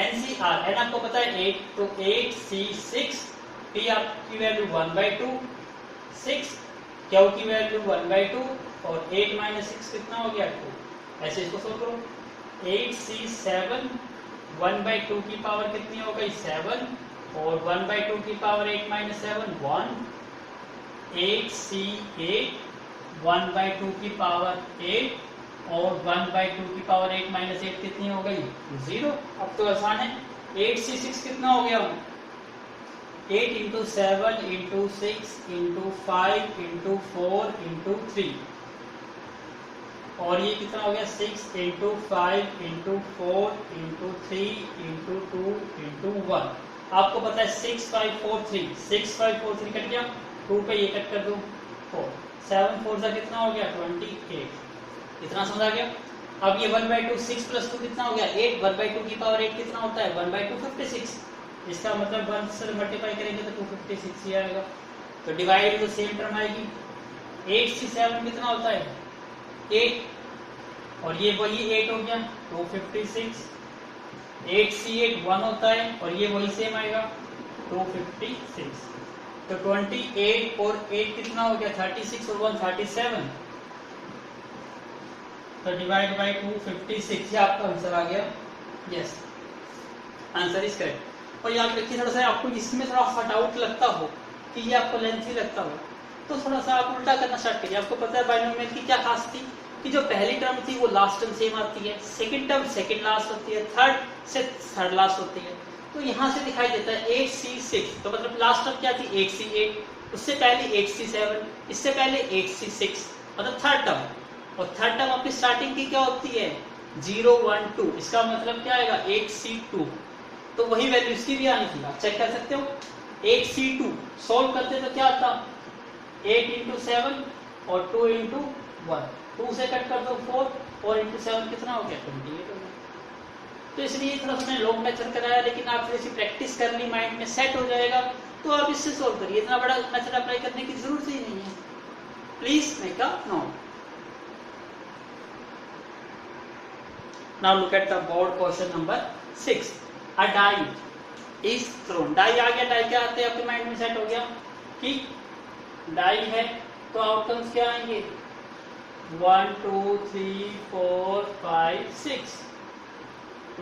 NCR n आपको पता है 8, तो 8c6, p आपकी वैल्यू 1/2, 6 q की वैल्यू 1/2 और 8 माइनस 6 कितना हो गया 2। ऐसे इसको सॉल्व करो, 8c7 1/2 की पावर कितनी हो गई 7 और 1/2 की पावर 8 माइनस 7 1, 8c8 1/2 की पावर 8 और 1/2 की पावर 8 माइनस 8 कितनी हो गई 0। अब तो आसान है, 8c6 कितना हो गया 8 into 7 into 6 into 5 into 4 into 3, और ये कितना हो गया 6 into 5 into 4 into 3 into 2 into 1। आपको पता है 6543 कट गया, 2 पे ये कट कर दो 4, 7 4 का कितना हो गया 28। इतना समझ आ गया। अब ये 1/2 6 प्लस 2 कितना हो गया 8, 1/2 की पावर 8 कितना होता है 1/2 56। इसका मतलब 1 से मल्टीप्लाई करेंगे तो 256 ही आएगा। तो डिवाइड तो सेम टर्म आएगी। 8c7 कितना होता है 8, और ये वही 8 हो गया 256। 8c8 1 होता है और ये वही सेम आएगा 256। तो 28 और 8 कितना हो गया 36 और 1 37। तो डिवाइड बाय 256, ये आपका आंसर आ गया। Yes, answer is correct. और याद रखिए थोड़ा सा आपको इसमें थोड़ा सा डाउट लगता हो कि ये आपको लेंथी लगता हो तो थोड़ा सा आप उल्टा करना स्टार्ट करिए। आपको पता है बाइनोमियल की क्या खास थी कि जो पहली टर्म थी वो लास्ट टर्म सेम आती है, सेकंड टर्म सेकंड लास्ट होती है, थर्ड से थर्ड लास्ट होती है। तो यहाँ से दिखाई देता है 8c6, तो मतलब लास्ट टर्म क्या थी 8c8, उससे पहले 8c7, इससे पहले 8c6, मतलब थर्ड टर्म। और थर्ड टर्म आपकी स्टार्टिंग की क्या होती है 0 1 2, इसका मतलब क्या आएगा 8c2। तो वही वैल्यू इसकी भी आनी थी, आप चेक कर सकते हो। 8c2 सोल्व करते तो क्या आता 8 इंटू 7 और 2 इंटू 1, 2 से कट कर दो 4, 4 इंटू 7 कितना हो गया 28 हो गया। तो इसलिए थोड़ा सा मैंने लॉन्ग मेथड कराया, लेकिन आप थोड़ी सी प्रैक्टिस कर ली, माइंड में सेट हो जाएगा तो आप इससे सोल्व करिए। इतना बड़ा मेथड अप्लाई करने की जरूरत ही नहीं है। Please make a note. Now look at the board question number 6. A die is thrown. Die आ गया, die क्या आते हैं आपके माइंड में सेट हो गया कि die है तो आउटकम्स क्या आएंगे 1 2 3 4 5 6।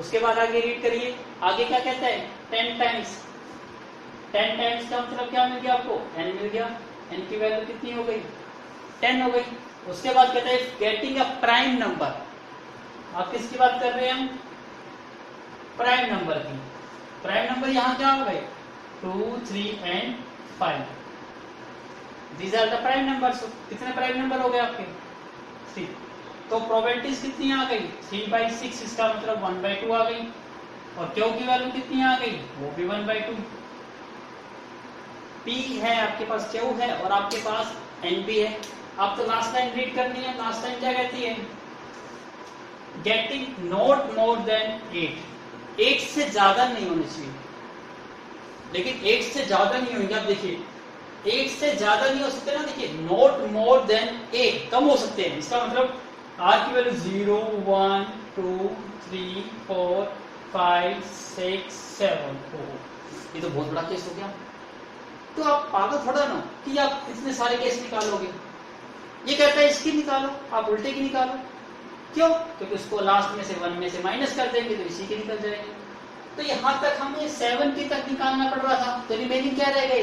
उसके बाद आगे रीड करिए, आगे क्या कहता है 10 टाइम्स। 10 टाइम्स का मतलब क्या मिल गया आपको n मिल गया। n की वैल्यू कितनी हो गई 10 हो गई। उसके बाद कहता है गेटिंग अ प्राइम नंबर। आप किसकी बात कर रहे हैं हम प्राइम नंबर की। प्राइम नंबर यहाँ क्या हो गए 2 3 and 5, these are the prime numbers. कितने प्राइम नंबर हो गए आपके 3। तो प्रोबेबिलिटीज कितनी आ गई 3/6, इसका मतलब 1/2 आ गई। और क्यू की वैल्यू कितनी आ गई वो भी 1/2। P है आपके पास, क्यू है और आपके पास N भी है। आप तो लास्ट लाइन रीड करनी है। लास्ट लाइन क्या कहती है गेटिंग नॉट मोर देन 8, 8 से ज्यादा नहीं होनी चाहिए। लेकिन 8 से ज्यादा नहीं होंगे, आप देखिए 8 से ज्यादा नहीं हो सकते ना। देखिए नॉट मोर देन 8 कम हो सकते हैं, इसका मतलब r की वैल्यू 0 1 2 3 4 5 6 7 4। ये तो बहुत बड़ा केस हो गया। तो आप पागल थोड़ा ना कि आप इतने सारे केस निकालोगे। ये कहता है इसकी निकालो, आप उल्टे की निकालो। क्यों? क्योंकि उसको लास्ट में से 1 में से माइनस कर देंगे तो इसी के निकल जाएंगे। तो यहां तक हमें 7 की तक निकालना पड़ रहा था, तो रिमेनिंग क्या रह गई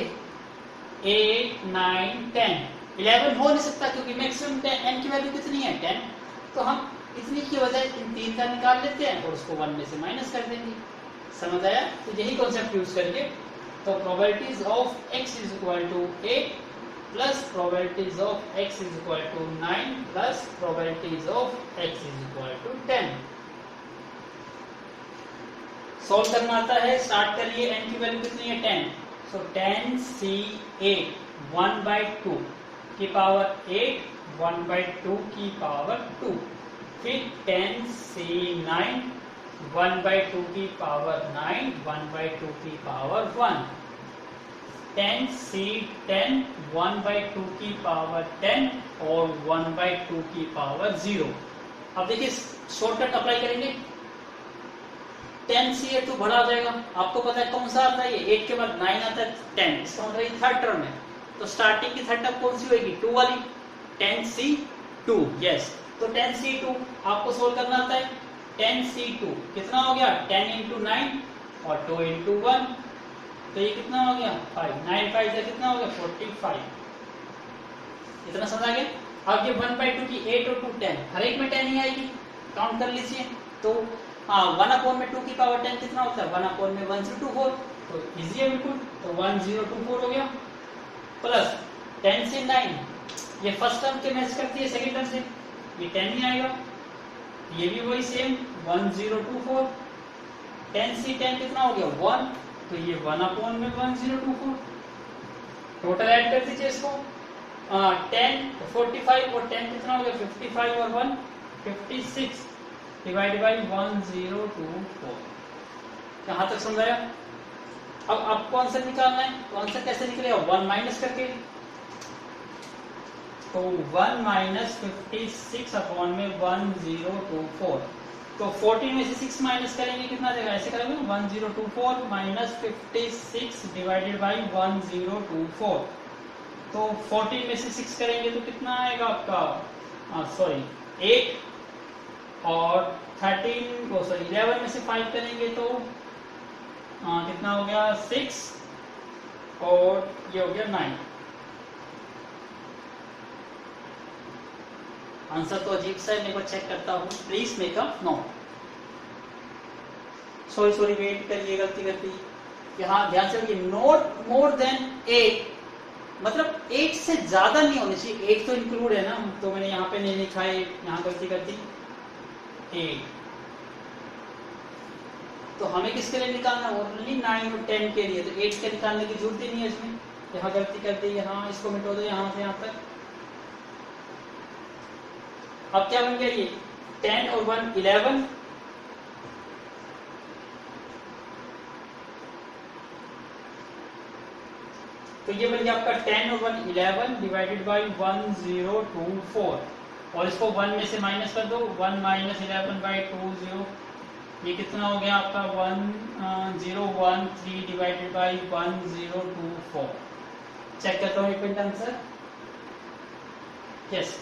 8 9 10 11 हो नहीं सकता क्योंकि मैक्सिमम n की वैल्यू कितनी है 10। तो हम इतनी की बजाय इन 3 का निकाल लेते हैं और उसको 1 में से माइनस कर देंगे। समझ आया? तो यही कॉन्सेप्ट यूज करिए। तो probabilities of x is equal to 8 plus probabilities of x is equal to 9 plus probabilities of x is equal to 10। Solve करना आता है, स्टार्ट करिए। n की वैल्यू कितनी है 10, सो 10c8 1/2 की पावर 8 1/2 की पावर 2, फिर 10c9 1/2 की पावर 9 1/2 की पावर 1, 10c10 1/2 की पावर 10 और 1/2 की पावर 0। अब देखिए शॉर्टकट अप्लाई करेंगे। 10c8 तो बड़ा आ जाएगा, आपको पता है कौन सा आता है ये 8 के बाद 9 आता है 10, इसका मतलब ये थर्ड टर्म है। तो स्टार्टिंग की थर्ड टर्म कौन सी होगी 2 वाली 10c2। यस, तो 10c2 आपको सोल्व करना आता है। 10c2 कितना हो गया 10 इंटू 9 और 2 इंटू 1, तो ये कितना हो गया 5, 9 5 से कितना हो गया 45। इतना समझ आ गया। अब ये 1/2 की 8 और 2 10, हर एक में 10 ही आएगी, काउंट कर लीजिए। तो 1/2 की पावर 10 कितना होता है 1/1/4, तो इजी है बिल्कुल। तो 1024 हो गया प्लस 10 से 9, ये फर्स्ट टर्म के मैच करती है सेकंड टर्म से, ये 10 ही आएगा, ये भी वही सेम 1024, 10 से 10 कितना हो गया 1, तो ये 1/1024। टोटल ऐड कर दीजिए इसको, 10 45 और 10 कितना हो गया 55 और 1 56 डिवाइड बाई 1024। यहाँ तक समझाया। अब आपको आंसर निकालना है, तो आंसर कैसे निकलेगा 1 माइनस करके, तो 1 माइनस 56 अपॉन में 1024, तो 14 में से 6 माइनस करेंगे कितना देगा, ऐसे करेंगे 1024 माइनस 56 डिवाइडेड बाई 1024, तो 14 में से 6 करेंगे तो कितना आएगा आपका, सॉरी 8 और 11 में से 5 करेंगे तो कितना हो गया 6 और ये हो गया 9। आंसर तो अजीब सा है, मेरे को चेक करता हूँ, please make a note. Sorry wait करिए, गलती यहाँ ध्यान से रखिए, नोट मोर देन 8, मतलब 8 से ज्यादा नहीं होनी चाहिए, 8 तो इंक्लूड है ना, तो मैंने यहाँ पे नहीं लिखा है, यहाँ गलती कर दी 8। तो हमें किसके लिए निकालना, ओनली 9 और 10 के लिए, तो 8 के निकालने की जरूरत ही नहीं है इसमें। यहाँ गलती कर दी, यहाँ इसको मिटा दो, यहाँ से यहाँ तक। अब क्या बन गया ये 10 और 1 11, तो ये बन गया आपका 10 और 1 11 डिवाइडेड बाई 1024, और इसको 1 में से माइनस कर दो, 1 माइनस 11 बाई 20, ये कितना हो गया आपका 1013 डिवाइडेड बाई 1024। चेक करता हूँ एक minute answer, yes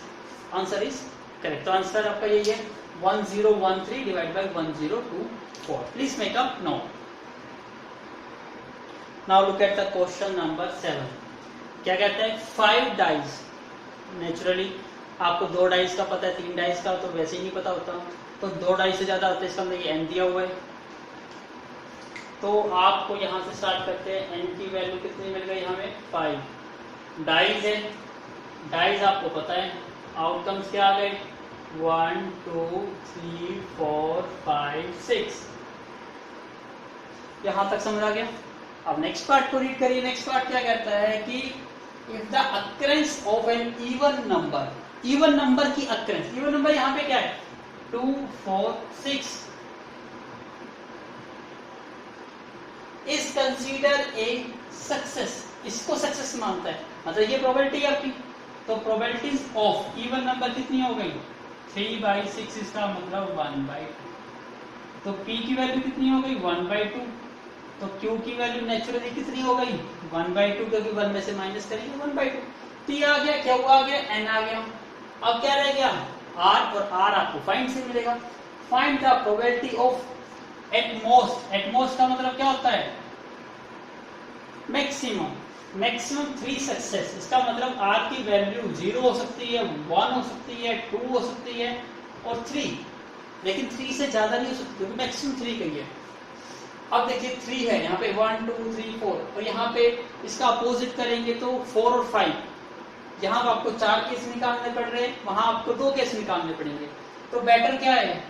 answer is correct. तो आंसर आपका यही है 1013 divide by 1024। Please make a note. Now look at the question number 7। क्या कहते हैं 5 डाइस। नेचुरली आपको 2 डाइस का पता है, 3 डाइस का तो वैसे ही नहीं पता होता, तो 2 डाइस से ज्यादा होता है, इसका अंदर n दिया हुआ है। तो आपको यहां से स्टार्ट करते हैं, n की वैल्यू कितनी मिल गई हमें 5। डाइस है, डाइस आपको पता है, आउटकम्स क्या आ गए 1 2 3 4 5 6। यहां तक समझ आ गया। अब नेक्स्ट पार्ट को रीड करिए। नेक्स्ट पार्ट क्या कहता है कि if the occurrence of an even number, even number की अक्रेंस, इवन नंबर यहां पे क्या है 2 4 6 इज कंसीडर ए सक्सेस, इसको सक्सेस मानता है, मतलब ये प्रोबेबिलिटी आपकी। तो प्रोबेबिलिटीज ऑफ इवन नंबर कितनी हो गई 3/6, इसका मतलब 1/2। तो p की वैल्यू कितनी हो गई 1/2। तो q की वैल्यू नेचुरली कितनी हो गई 1/2, क्योंकि 1 में से माइनस करेंगे 1/2। p आ गया, q आ गया, n आ गया। अब क्या रह गया r, और r आपको फाइंड से मिलेगा। Find the probability of at most. At most का मतलब क्या होता है मैक्सिमम। मैक्सिमम 3 सक्सेस, इसका मतलब r की वैल्यू 0 हो सकती है, 1 हो सकती है, 2 हो सकती है और 3, लेकिन 3 से ज्यादा नहीं हो सकती, क्योंकि मैक्सिमम 3 का ही है। अब देखिए 3 है यहाँ पे 1 2 3 4, और यहाँ पे इसका अपोजिट करेंगे तो 4 और 5। यहाँ आपको 4 केस निकालने पड़ रहे हैं, वहां आपको 2 केस निकालने पड़ेंगे। तो बेटर क्या है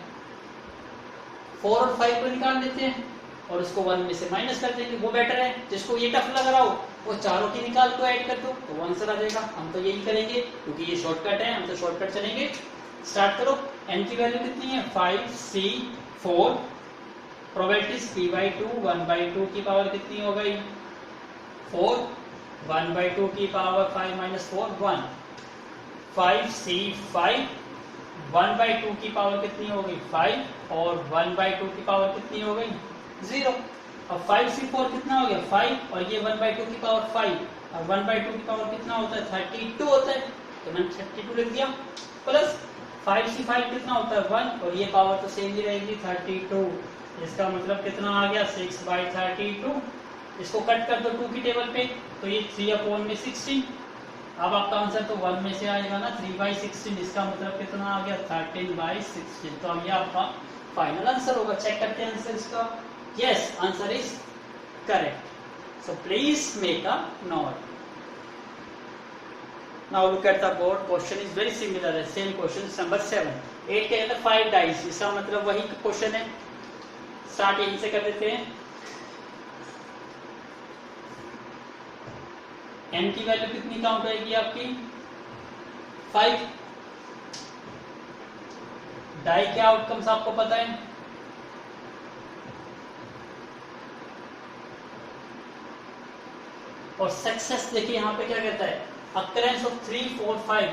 4 और 5 को निकाल देते हैं और उसको 1 में से माइनस कर देंगे, वो बेटर है। जिसको ये टफ लग रहा हो वो चारों की निकाल को ऐड कर दो, तो वो आंसर आ जाएगा। हम तो यही करेंगे क्योंकि ये शॉर्टकट है, हम तो शॉर्टकट चलेंगे। स्टार्ट करो। n की वैल्यू कितनी है 5 c 4, प्रोबेबिलिटीज p/2, 1/2 की पावर कितनी हो गई 4, 1/2 की पावर 5 - 4 1, 5c5, 1/2 की पावर कितनी हो गई 5, और 1/2 की पावर कितनी हो गई 0। अब 5c4 कितना हो गया 5, और ये 1/2 की पावर 5, और 1/2 की पावर कितना होता है 32 होता है, तो मैंने 32 लिख दिया। प्लस 5c5 कितना होता है 1, और ये पावर तो सेम ही रहेगी 32, इसका मतलब कितना आ गया 6/32। इसको कट कर दो 2 की टेबल पे, तो ये 3/16। अब आपका आंसर तो 1 में से आएगा ना 3/16, इसका मतलब कितना आ गया 13/16। तो अब ये आपका फाइनल आंसर होगा। चेक करते हैं आंसर इसका। Yes answer is correct. So please make a note. Now look at the board, question is very similar है, सेम क्वेश्चन नंबर 7। 8 के अंदर 5 डाइस, इसका मतलब वही क्वेश्चन है। स्टार्ट यहीं से कर देते हैं। n की वैल्यू कितनी काउंट होगी आपकी? 5। डाई के आउटकम्स आपको पता है, और सक्सेस देखिए यहाँ पे क्या कहता है, अकरेंस ऑफ 3, 4, 5,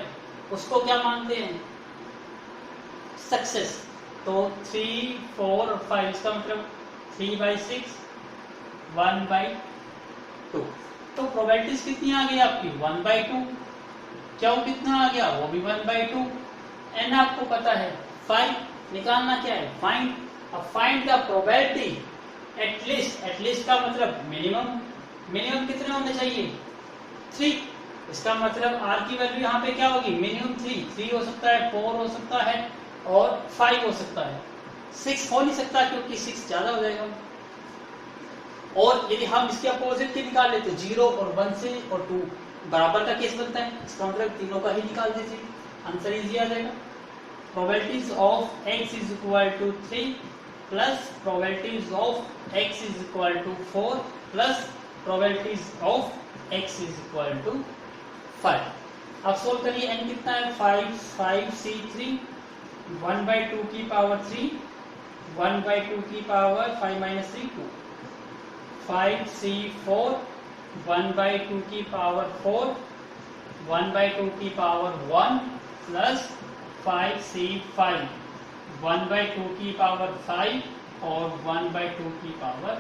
उसको क्या मानते हैं? सक्सेस। तो 3, 4 और 5, इसका मतलब 3/6, 1/2। तो प्रोबेबिलिटीज कितनी आ गई आपकी? 1/2। क्यों कितना आ गया? वो भी 1/2। एन आपको पता है 5, निकालना क्या है? फाइंड। अब find the probability at least, at least का मतलब मिनिमम, मिनिमम कितने होने चाहिए? 3। इसका मतलब आर की वैल्यू यहाँ पे क्या होगी? मिनिमम 3 हो सकता है, 4 हो सकता है और 5 हो सकता है। 6 हो नहीं सकता क्योंकि 6 ज्यादा हो जाएगा। और यदि हम इसके अपोजिट के निकाल लेते 0 और 1 से और 2 बराबर का केस बनता है, इसका मतलब तीनों का ही निकाल दीजिए, आंसर इजी आ जाएगा। Probabilities of x is equal to 3 plus probabilities of x is equal to 4 plus probabilities of x is equal to 5। अब सोल्व करिए, n कितना है? 5c3, 1/2 की पावर 3, 1/2 की पावर 5 - 3 2, 5c4, 1/2 की पावर 4, 1/2 की पावर 1 प्लस 5c5, 1/2 की पावर 5 और 1/2 की पावर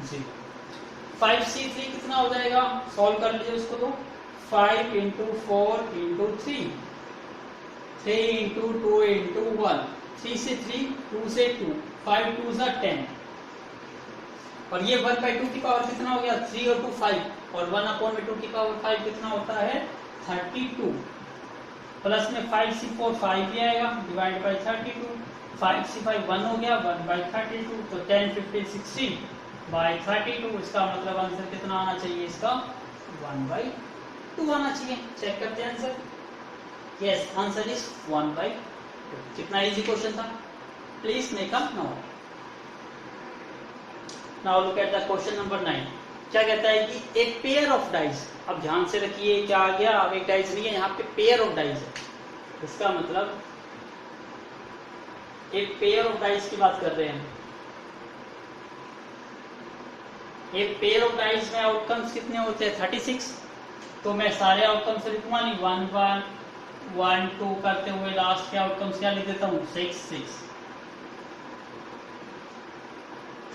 0। 5c3 कितना हो जाएगा? सॉल्व कर लीजिए उसको। तो 5 × 4 × 3, 3 × 2 × 1, 3 से 3, 2 से 2, 5 2 = 10। और ये 1/2 की पावर कितना हो गया? 3 और 2 5, और 1/2 की पावर 5 कितना होता है? 32। प्लस में 5c4 5 भी आएगा, डिवाइड बाई 32, 5c5 1 हो गया, 1/32, तो 10, 15, 16/32। इसका मतलब आंसर कितना आना चाहिए? इसका 1/2 आना चाहिए। चेक करते हैं आंसर। Yes, answer is 1/2। कितना इजी क्वेश्चन था। Please make a note. Now look at the question number 9। क्या कहता है कि एक पेयर ऑफ डाइस, अब ध्यान से रखिए क्या आ गया, अब एक डाइस नहीं है, यहाँ पे पेयर ऑफ डाइस है। इसका मतलब एक पेयर ऑफ डाइस की बात कर रहे हैं। एक पेयर ऑफ डाइस में आउटकम्स कितने होते हैं? 36। तो मैं सारे आउटकम्स लिखूंगा नहीं, 1 1 1 2 करते हुए लास्ट के आउटकम्स क्या लिख देता हूँ? 6 6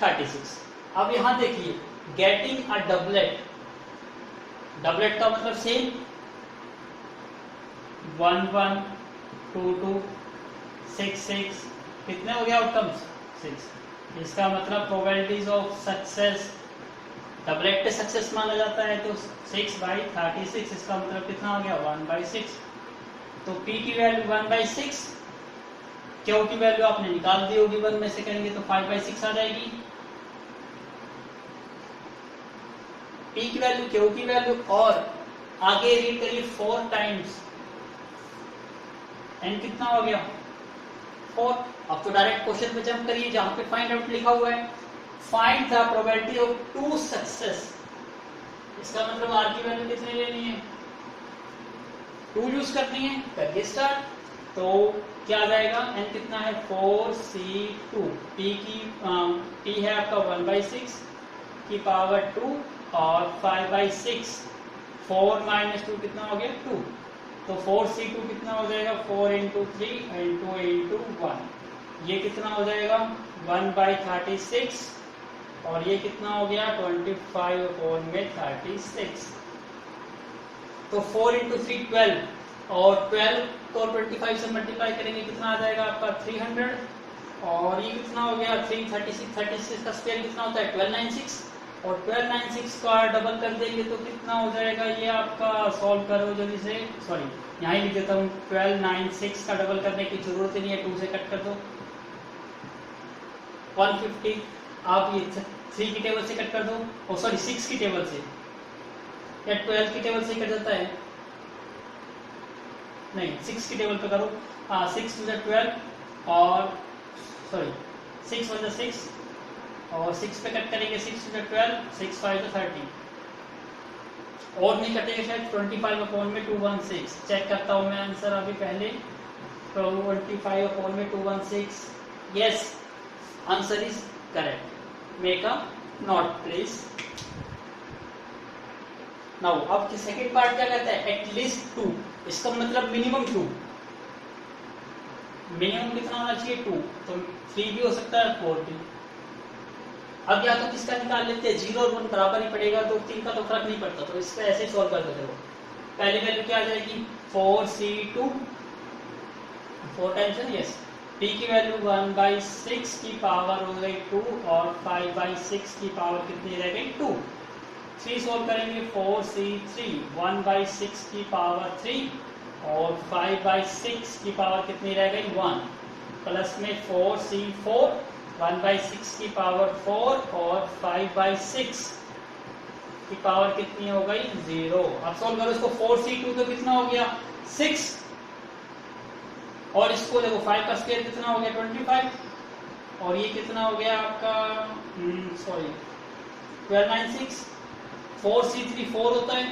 36। अब यहां देखिए, गेटिंग अ डबलेट, डबलेट का मतलब सेम 1 1 2 2 6 6, कितने हो गए आउटकम्स? 6। इसका मतलब प्रोबेबिलिटीज ऑफ सक्सेस, डबलेट पे सक्सेस माना जाता है, तो 6/36। इसका मतलब कितना हो गया? 1/6। तो p की वैल्यू 1/6, q की वैल्यू आपने निकाल दी होगी, 1 में से करेंगे तो 5/6 आ जाएगी। p की वैल्यू, q की वैल्यू, और आगे रीड करिए 4 टाइम्स n कितना हो गया? 4। अब तो डायरेक्ट क्वेश्चन पे जंप करिए जहां पे फाइंड आउट लिखा हुआ है। Find the probability of 2 success. इसका मतलब r की वैल्यू कितनी लेनी है? 2 यूज करनी है। करिए स्टार्ट। तो क्या आ जाएगा? n कितना है? 4c2। p है आपका 1/6 की पावर 2 और 5/6। 4 - 2 कितना हो गया? 2। तो 4c2 कितना हो जाएगा? 4 × 3 × 1। ये कितना हो जाएगा? 1/36। और ये कितना हो गया? 25/36। तो 4 × 3 12, और 12 को 25 से मल्टीप्लाई करेंगे कितना आ जाएगा आपका? 300। और ये कितना हो गया? 336। 36 का स्क्वायर कितना होता है? 1296। और 1296 का डबल कर देंगे तो कितना हो जाएगा? ये आपका सॉल्व करो जल्दी से, सॉरी यहाँ ही लिख देता हूँ, 1296 का डबल करने की जरूरत ही नहीं है, 2 से कट कर दो, 150। आप ये 3 की टेबल से कट कर दो, और सॉरी 6 की टेबल से, या 12 की टेबल से कट जाता है, नहीं 6 की टेबल पे करो। 6 टू द 12 और सॉरी 6 वन 6 और 6 पे कट करेंगे 6 टू द 12, 6 5 to 30 और नहीं कटेगा शायद 25 अपॉन में 216। चेक करता हूँ मैं आंसर अभी पहले। 25 अपॉन में 216, yes answer is correct. Make a note please. Now अब सेकंड पार्ट क्या कहता है, एटलीस्ट 2, इसका मतलब मिनिमम 2। मिनिमम कितना होना चाहिए 2, तो 3 भी हो सकता है 4 भी। अब या तो किसका निकाल लेते हैं, 0 और 1 बराबर ही पड़ेगा तो 3 का तो फर्क नहीं पड़ता, तो इसको ऐसे सॉल्व कर देते हो। पहले वैल्यू क्या आ जाएगी 4c2 4 टाइम्स है, यस। p की वैल्यू 1/6 की पावर हो गई 2 और 5/6 की पावर कितनी रह गई 2। 3 सोल्व करेंगे 4c3 1/6 की पावर 3 और 5/6 की पावर कितनी रह गई 1 प्लस में 4c4 1/6 की पावर 4 और 5/6 की पावर कितनी हो गई 0। अब सोल्व करो इसको 4c2 तो कितना हो गया 6 और इसको देखो 5 का स्क्वायर कितना हो गया 25 और ये कितना हो गया आपका सॉरी 1296। 4c3 4 होता है,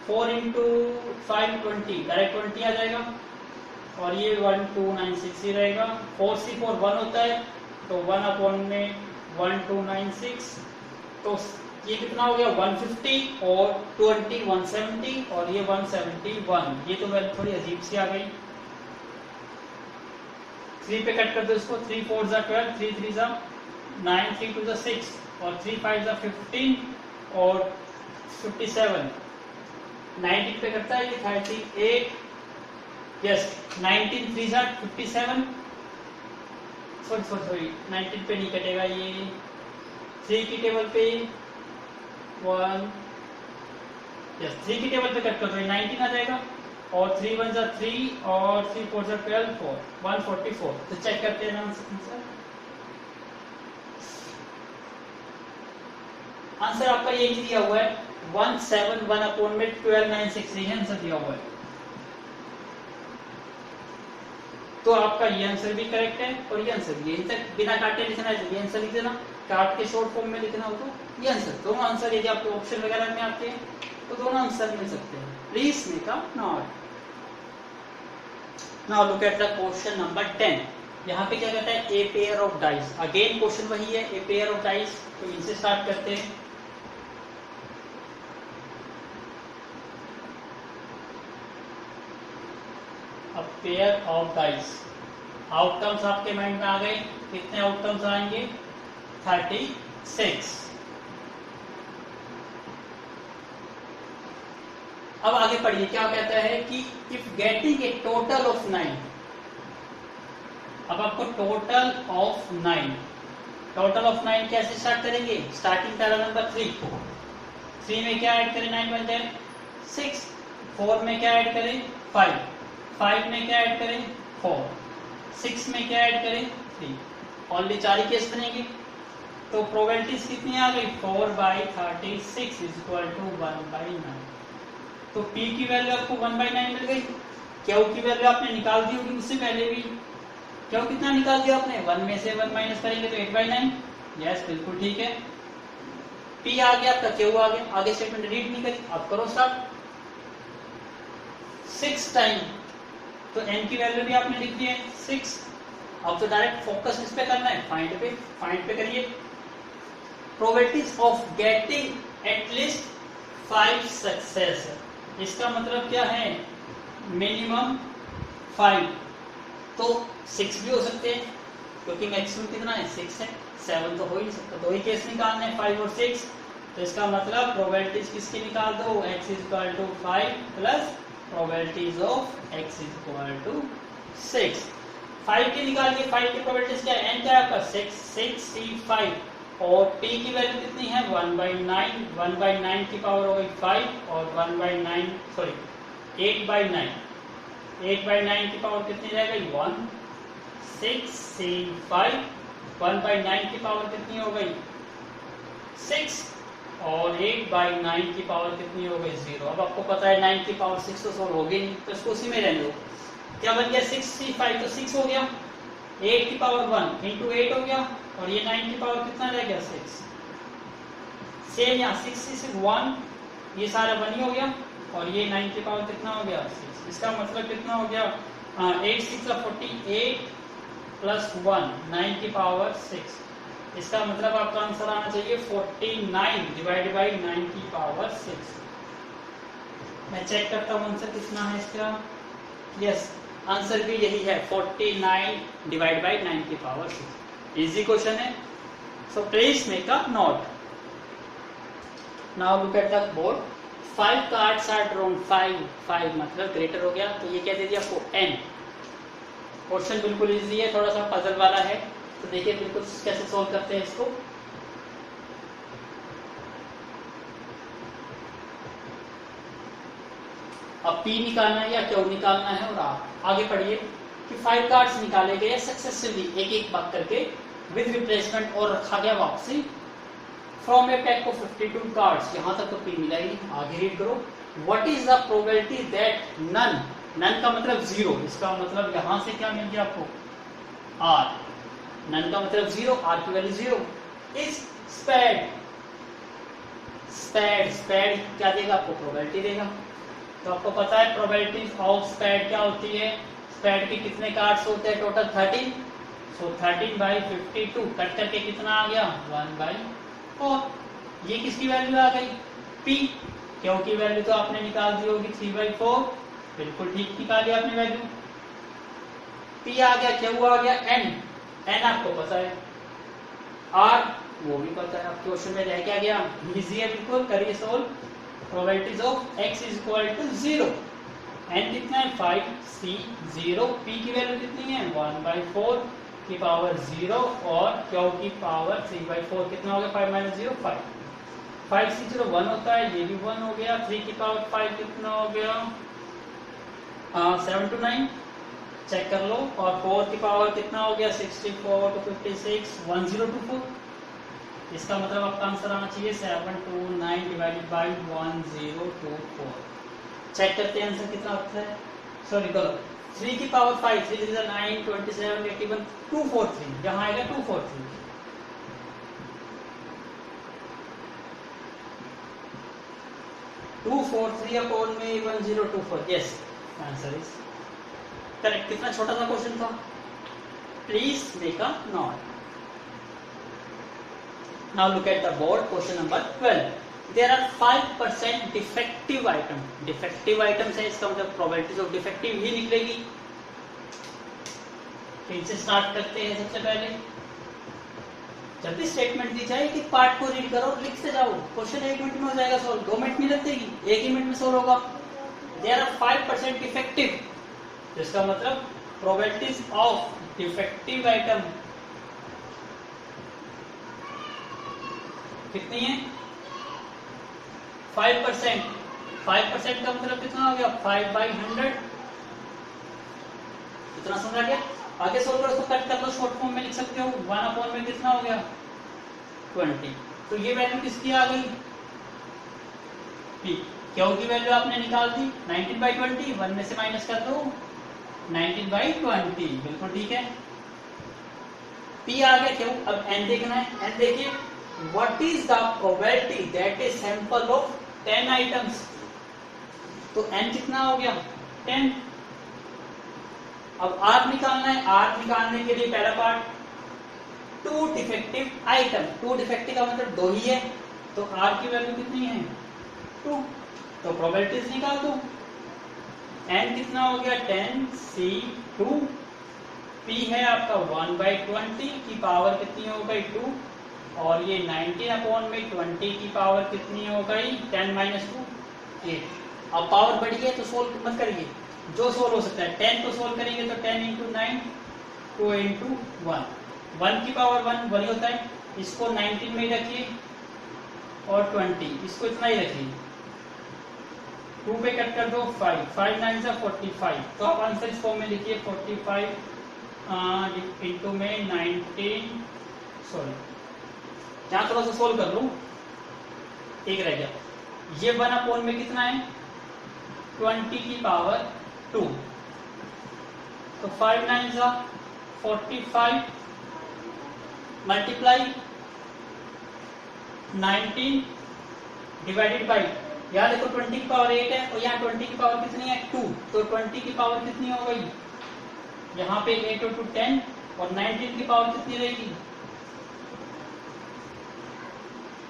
4 इंटू 5 20 डायरेक्ट 20 आ जाएगा और ये 1296 ही रहेगा। 4c4 1 होता है तो 1 अपॉन में 1296 तो ये कितना हो गया 150 और 20 170 और ये 171। ये तो वैल्यू थोड़ी अजीब सी आ गई। 3 पे कट कर दो इसको, 3 4 जा 12, 3 3 जा 9, 3 2 जा 6 और 3 5 जा 15 और 57। 19 पे करता है ये 38, यस 19 3 जा 57, सॉरी 19 पे नहीं कटेगा ये। 3 की टेबल पे 1, यस 3 की टेबल पे कट कर दो 19 आ जाएगा और 3 1 जा 3 और 3 4 जा 12 4 144। तो चेक करते हैं आंसर। आंसर आपका ये दिया हुआ है 171 अपॉन में 1296, ये आंसर दिया हुआ है। तो आपका ये आंसर भी करेक्ट है और ये आंसर भी। तक बिना काटे लिखना है तो ये आंसर लिख देना, काट के शॉर्ट फॉर्म में लिखना हो तो ये आंसर। दोनों आंसर यदि आपके ऑप्शन वगैरह में आते हैं तो दोनों आंसर मिल सकते हैं। Please make a note. Now look at the question number 10। यहाँ पे क्या कहता है a pair of dice. Again question वही है ए पेयर ऑफ डाइस, तो इनसे स्टार्ट करते हैं। A pair of dice. Outcomes आपके माइंड में आ गए, कितने आउटकम्स आएंगे 36। अब आगे पढ़िए क्या कहता है कि if getting a total of 9। अब आपको टोटल ऑफ 9, टोटल ऑफ 9 कैसे स्टार्ट करेंगे, स्टार्टिंग पैरा नंबर 3 में क्या ऐड करें 9 बन जाए 6, 4 में क्या ऐड करें 5, 5 में क्या ऐड करें 4, 6 में क्या ऐड करें 3। ओनली 4 ही केस बनेंगे। तो प्रोबेबिलिटीज कितनी आ गई 4/36 इज इक्वल टू 1/9। तो P की वैल्यू आपको 1/9 मिल गई। Q की वैल्यू आपने निकाल दी होगी उससे पहले भी। Q कितना निकाल दिया आपने, 1 में से 1 माइनस करेंगे तो 8/9। यस बिल्कुल ठीक है। P आ गया आपका, Q आ गया। आगे स्टेटमेंट रीड नहीं करी, अब करो स्टार्ट। 6 टाइम तो n की वैल्यू भी आपने लिख दी है 6। अब तो डायरेक्ट फोकस किस पे करना है, फाइंड पे करिए। Probabilities of getting at least 5 success. इसका मतलब क्या है, मिनिमम 5। तो 6 भी हो सकते हैं क्योंकि मैक्सिमम कितना है 6 है, 7 तो हो ही नहीं सकता। दो ही केस निकालने हैं 5 और 6। तो इसका मतलब प्रोबेबिलिटीज किसकी निकाल दो, x is equal to 5 plus probabilities of x is equal to 6। 5 की निकालिए, 5 की प्रोबेबिलिटीज क्या है, n क्या है आपका 6c5 और p की वैल्यू कितनी है 1/9, 1/9 की पावर हो गई 5 और 1/9 सॉरी 8/9, 8/9 की पावर कितनी रह गई 1। 6c5 1/9 की पावर कितनी हो गई 6 और 8/9 की पावर कितनी हो गई 0। अब आपको पता है 9 की पावर 6 तो सॉल्व होगी नहीं, तो इसको उसी में रहने दो। क्या बन गया 65 तो 6 हो गया, 8 की पावर 1 इंटू 8 हो गया, और ये 9 की पावर कितना रह गया 6। सेम यहाँ 66 1, ये सारा 1 ही हो गया, और ये 9 की पावर कितना हो गया 6। इसका मतलब कितना हो गया 8 6 48 प्लस 1 9 की पावर 6। इसका मतलब आपका आंसर आना चाहिए 49 डिवाइड बाई 9 की पावर 6। मैं चेक करता हूँ आंसर कितना है इसका। यस, आंसर भी यही है 49 डिवाइड बाई 9 की पावर 6। इजी क्वेश्चन है, so please make a note. Now look at the board. 5 cards are drawn, 5 मतलब ग्रेटर हो गया, तो ये क्या दे दिया आपको n। क्वेश्चन बिल्कुल इजी है, थोड़ा सा पजल वाला है, तो देखिए बिल्कुल कैसे सोल्व करते हैं इसको। अब P निकालना है या Q निकालना है, और आप आगे पढ़िए कि 5 कार्ड्स निकाले गए सक्सेसिवली एक एक बात करके विद रिप्लेसमेंट, और रखा गया वापसी from a pack of 52 cards. यहां तक तो P मिला ही, आगे रीड करो। What is the probability that none, none का मतलब जीरो, इसका मतलब यहां से क्या मिल गया आपको R, नन का मतलब जीरो, R की value zero. Is spade, spade क्या देगा आपको प्रोबेबिलिटी देगा। तो आपको पता है प्रोबेबिलिटी ऑफ स्पेड क्या होती है, स्पेड के कितने कार्ड्स होते हैं टोटल 13, सो 13 बाई 52 कट करके कितना आ गया 1/4। ये किसकी वैल्यू आ गई P, क्योंकि वैल्यू तो आपने निकाल दी होगी 3/4, बिल्कुल ठीक निकाली आपने वैल्यू। P आ गया, Q आ गया, n आपको पता है, R वो भी पता है। आप क्वेश्चन में रह क्या गया, इजी है बिल्कुल, करिए solve. Probabilities of x is equal to 0, n कितना है 5, C 0, P की वैल्यू कितनी है 1/4 की पावर 0, और Q की पावर 3/4 कितना हो गया 5 - 0 5, 5 6 0 1 होता है, ये भी 1 हो गया। 3 की पावर 5 कितना हो गया 7 to 9, चेक कर लो। और 4 की पावर कितना हो गया 64 to 56 1024। इसका मतलब आपका आंसर आना चाहिए 729 डिवाइडेड बाई 1024। चेक करते हैं आंसर कितना आता है। सॉरी करो 3 की पावर 5 3 is 9 27 81 243, यहाँ आएगा 243। अपॉन में 1024, यस आंसर इज करेक्ट। कितना छोटा सा क्वेश्चन था, please make a note. Now look at the board, question number 12. There are 5% defective item. Defective items है, इसका मतलब probabilities of defective ही निकलेगी। फिर से स्टार्ट करते हैं। सबसे पहले जब भी स्टेटमेंट दी जाए कि पार्ट को रीड करो, लिखते जाओ, क्वेश्चन 1 मिनट में हो जाएगा सोल्व, 2 मिनट नहीं लगेगी, 1 ही मिनट में सोल्व होगा। There are 5% defective, इसका मतलब probabilities of defective item कितनी है 5%। 5% का मतलब कितना हो गया 5/100, इतना समझा गया। आगे सोल्व करो, उसको कट कर लो, शॉर्ट फॉर्म में लिख सकते हो। 1 अपॉन में कितना हो गया 20, तो ये वैल्यू किसकी आ गई P, क्यों की वैल्यू आपने निकाल दी 19/20, 1 में से माइनस कर दो 19/20, बिल्कुल ठीक है। P आ गया, क्यों। अब n देखना है, n देखिए What is the probability that a sample of 10 items, तो n कितना हो गया 10। अब r निकालना है, r निकालने के लिए पहला पार्ट 2 डिफेक्टिव आइटम, 2 डिफेक्टिव का मतलब 2 ही है, तो r की वैल्यू कितनी है 2, तो प्रोबेबिलिटीज निकाल दो। n कितना हो गया 10 C 2, P है आपका 1/20 की पावर कितनी हो गई 2, और ये 19 अपॉन में 20 की पावर कितनी हो गई 10 - 2 8। अब पावर बढ़ी है तो सोल्व मत करिए, जो सोल्व हो सकता है 10 तो सोल्व करेंगे तो 10 × 9 2 × 1, 1 की पावर 1 1 होता है, इसको 19 में रखिए, और 20 इसको इतना ही रखिए, 2 पे कट कर दो 5 5 9 से 45, तो आप आंसर इस फॉर्म में लिखिए 45 इंटू में 19, सॉरी यहाँ थोड़ा सा सोल्व कर लूं, एक रह गया। ये 1 अपॉन में कितना है 20 की पावर 2, तो 5 9 जा 45 मल्टीप्लाई 19 डिवाइडेड बाई, यहाँ देखो 20 की पावर 8 है और यहाँ 20 की पावर कितनी है 2, तो 20 की पावर कितनी हो गई, यहाँ पे 8 और 2 10 और 19 की पावर कितनी रहेगी।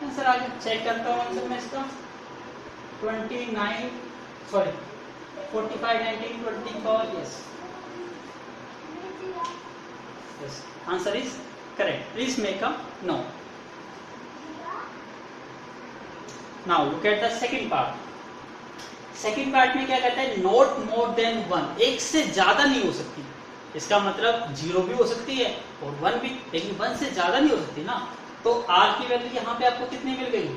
आंसर आगे चेक करता हूँ आंसर में इसका 29 सॉरी 45 19 20 की power yes yes answer is correct. Please make a note. Now look at the second part. Second part में क्या कहता है, नॉट मोर देन 1, एक से ज्यादा नहीं हो सकती। इसका मतलब 0 भी हो सकती है और 1 भी, लेकिन 1 से ज्यादा नहीं हो सकती ना। तो r की वैल्यू यहाँ पे आपको कितनी मिल गई,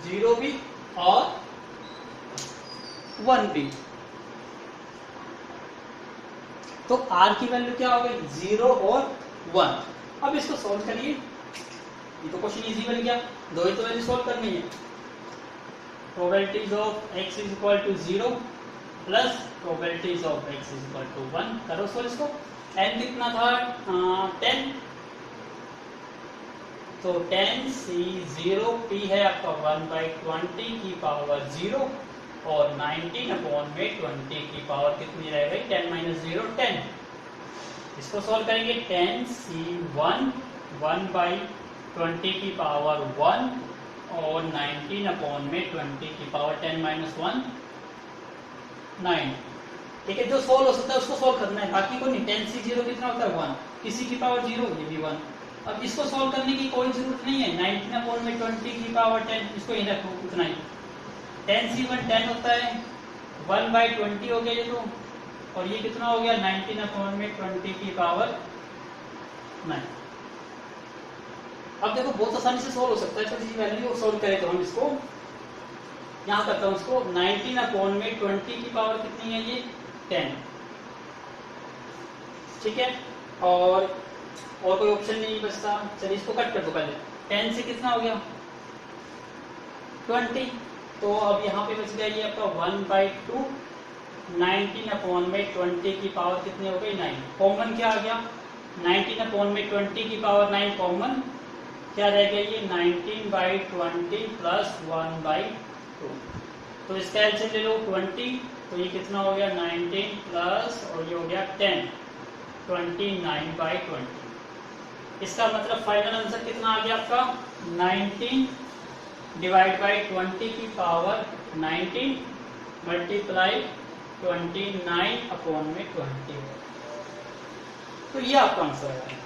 0 भी और 1 भी। तो r की वैल्यू क्या हो गई, 0 और 1। अब इसको सोल्व करिए, ये तो क्वेश्चन इजी बन गया, दो ही तो वैल्यू सोल्व करनी है। Probabilities of x is equal to 0 plus probabilities of x is equal to 1। करो सोल्व इसको। n कितना था 10, तो 10 c 0 p है आपका 1/20 की पावर 0 और 19 अपॉन में 20 की पावर कितनी रह गई 10 - 0 10। इसको सोल्व करेंगे 10 c 1 1/20 की पावर 1 और 19 अपॉन में 20 की पावर 10 - 1 9। ठीक है, जो सोल्व हो सकता है उसको सोल्व करना है, बाकी को नहीं। 10 c 0 कितना होता है 1, किसी की पावर 0 ये भी 1। अब इसको सोल्व करने की कोई जरूरत नहीं है, 19 अपॉन में 20 की पावर 10 इसको ही रखो उतना ही। 10 c 1 10 होता है, 1/20 हो गया ये तो, और ये कितना हो गया 19 अपॉन में 20 की पावर 9। अब देखो बहुत आसानी से सोल्व हो सकता है, छोटी सी वैल्यू को सोल्व करें तो हम इसको यहाँ करता हूँ इसको 19 अपॉन में 20 की पावर कितनी है ये 10। ठीक है, और कोई ऑप्शन नहीं बचता, चलिए इसको कट कर दो पहले। 10 से कितना हो गया 20, तो अब यहाँ पे बच गया ये आपका 1/2। 19 अपॉन में 20 की पावर कितनी हो गई 9। कॉमन क्या आ गया 19 अपॉन में 20 की पावर 9 कॉमन क्या रह गया ये 19/20 प्लस 1/2। तो इसका एलसीएम ले लो 20, तो ये कितना हो गया 19 प्लस और ये हो गया 10 29/20। इसका मतलब फाइनल आंसर कितना आ गया आपका 19 डिवाइड बाई 20 की पावर 19 मल्टीप्लाई 29 अपॉन में 20। तो ये आपका आंसर है।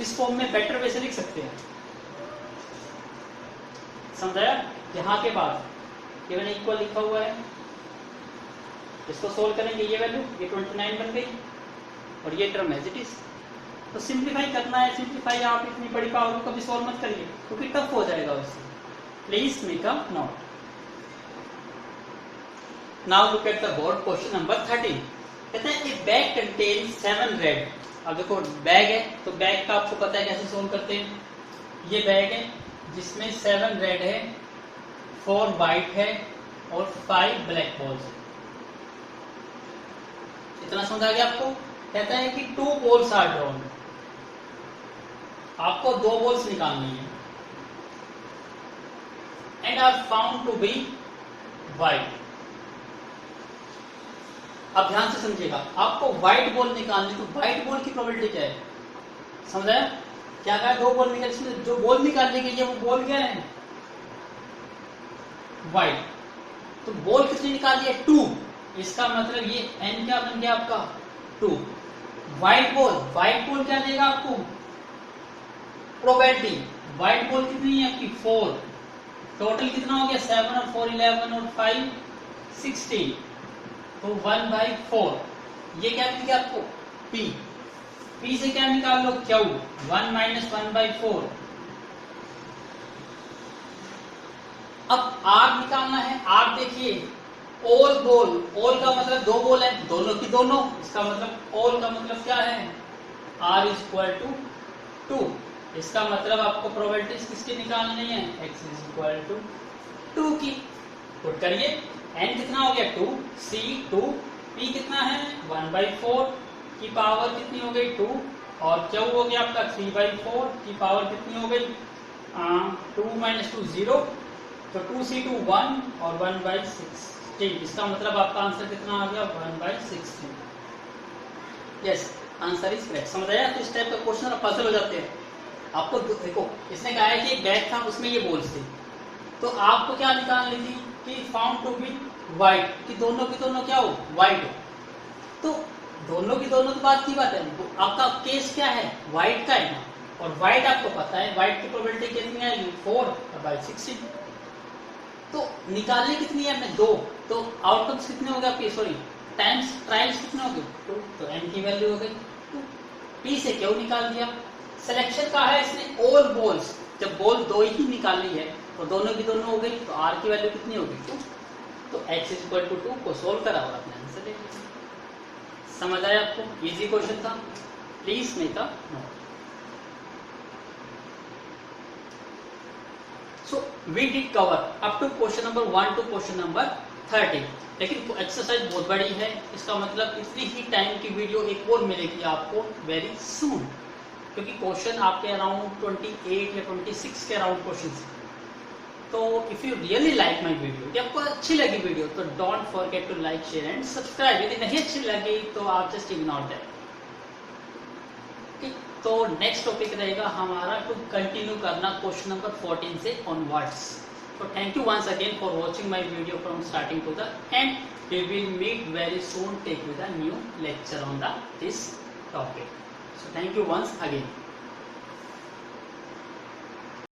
इस फॉर्म में बेटर वे से लिख सकते हैं, समझाया। यहाँ के बाद केवल इक्वल लिखा हुआ है, इसको सोल्व करेंगे ये वैल्यू ये 29 बन गई और ये टर्म एज इट इज। तो सिंप्लीफाई करना है, सिंप्लीफाई आप इतनी बड़ी पावर को कभी सोल्व मत करिए क्योंकि टफ हो जाएगा उससे। Please make a note. Now look at the board question number 13। कहते हैं ए बैग कंटेन्स 7 रेड। अब देखो बैग है तो बैग का आपको पता है कैसे सोल्व करते हैं। ये बैग है जिसमें 7 रेड है, 4 वाइट है और 5 ब्लैक बॉल्स है। इतना समझ आ गया आपको। कहता है कि 2 बॉल्स आर ड्रॉन, आपको 2 बॉल्स निकालनी है and are found to be white. अब ध्यान से समझिएगा, आपको व्हाइट बॉल निकालनी, तो व्हाइट बॉल की प्रोबेबिलिटी क्या है समझा। क्या कहा 2 बॉल निकाल, इसमें जो बॉल निकालने के लिए वो बॉल क्या है व्हाइट। तो बॉल कितनी निकाली है 2, इसका मतलब ये n क्या बन गया आपका 2। व्हाइट बॉल क्या देगा आपको प्रोबेबिलिटी। व्हाइट बॉल कितनी है आपकी 4। टोटल कितना हो गया 7 और 4 11 और 5 16, तो 1/4। ये क्या मिल गया आपको p से क्या निकाल लो q 1 - 1/4। अब r निकालना है। r देखिए ऑल बॉल, ऑल का मतलब 2 बॉल है, दोनों की दोनों, इसका मतलब ऑल का मतलब क्या है r = 2। इसका मतलब आपको प्रोबेबिलिटीज किसकी निकालनी है x = 2 की। पुट करिए n कितना हो गया 2, c 2, p कितना है 1/4 की पावर कितनी हो गई 2, और q हो गया आपका 3/4 की पावर कितनी हो गई 2 - 2 0, तो 2c2 1 और 1/16। इसका मतलब आपका आंसर कितना आ गया 1/16। Yes, answer is correct. समझ आया? तो इस टाइप का क्वेश्चन आप पजल हो जाते हैं। आपको देखो, इसने कहा है कि एक बैग था उसमें ये बॉल्स थी, तो आपको क्या निकालनी थी कि फाउंड टू बी वाइट, कि दोनों की दोनों क्या हो वाइट हो। तो दोनों की दोनों तो बात की बात है, आपका केस क्या है वाइट का है ना, और वाइट आपको पता है वाइट की प्रोबेबिलिटी कितनी आएगी 4/16। तो निकालनी कितनी है हमने 2, तो आउटकम्स कितने हो गए आपके, सॉरी टाइम्स ट्रायल्स कितने हो गए 2, तो n की वैल्यू हो गई 2। p से क्यों निकाल दिया, सिलेक्शन का है इसने ऑल बॉल्स, जब बॉल 2 ही निकाली है तो दोनों की दोनों हो गई, तो r की वैल्यू कितनी होगी 2, तो x = 2 को सोल्व करा और अपने आंसर ले लिया। समझ आया आपको? इजी क्वेश्चन था, please make a note. So we did cover up to question number 1 to question number 30, लेकिन एक्सरसाइज बहुत बड़ी है, इसका मतलब इतनी ही टाइम की वीडियो एक और मिलेगी आपको वेरी सून, क्योंकि क्वेश्चन आपके अराउंड 28 या 26 के अराउंड क्वेश्चन। तो if you really like my video, यदि आपको अच्छी लगी वीडियो, तो don't forget to like share and subscribe. यदि नहीं अच्छी लगी तो आप जस्ट इग्नोर दैट। ठीक, तो नेक्स्ट टॉपिक रहेगा हमारा टू कंटिन्यू करना क्वेश्चन नंबर 14 से onwards. So thank you once again for watching my video from starting to the end. We will meet very soon, take with a new lecture on this topic. So thank you once again.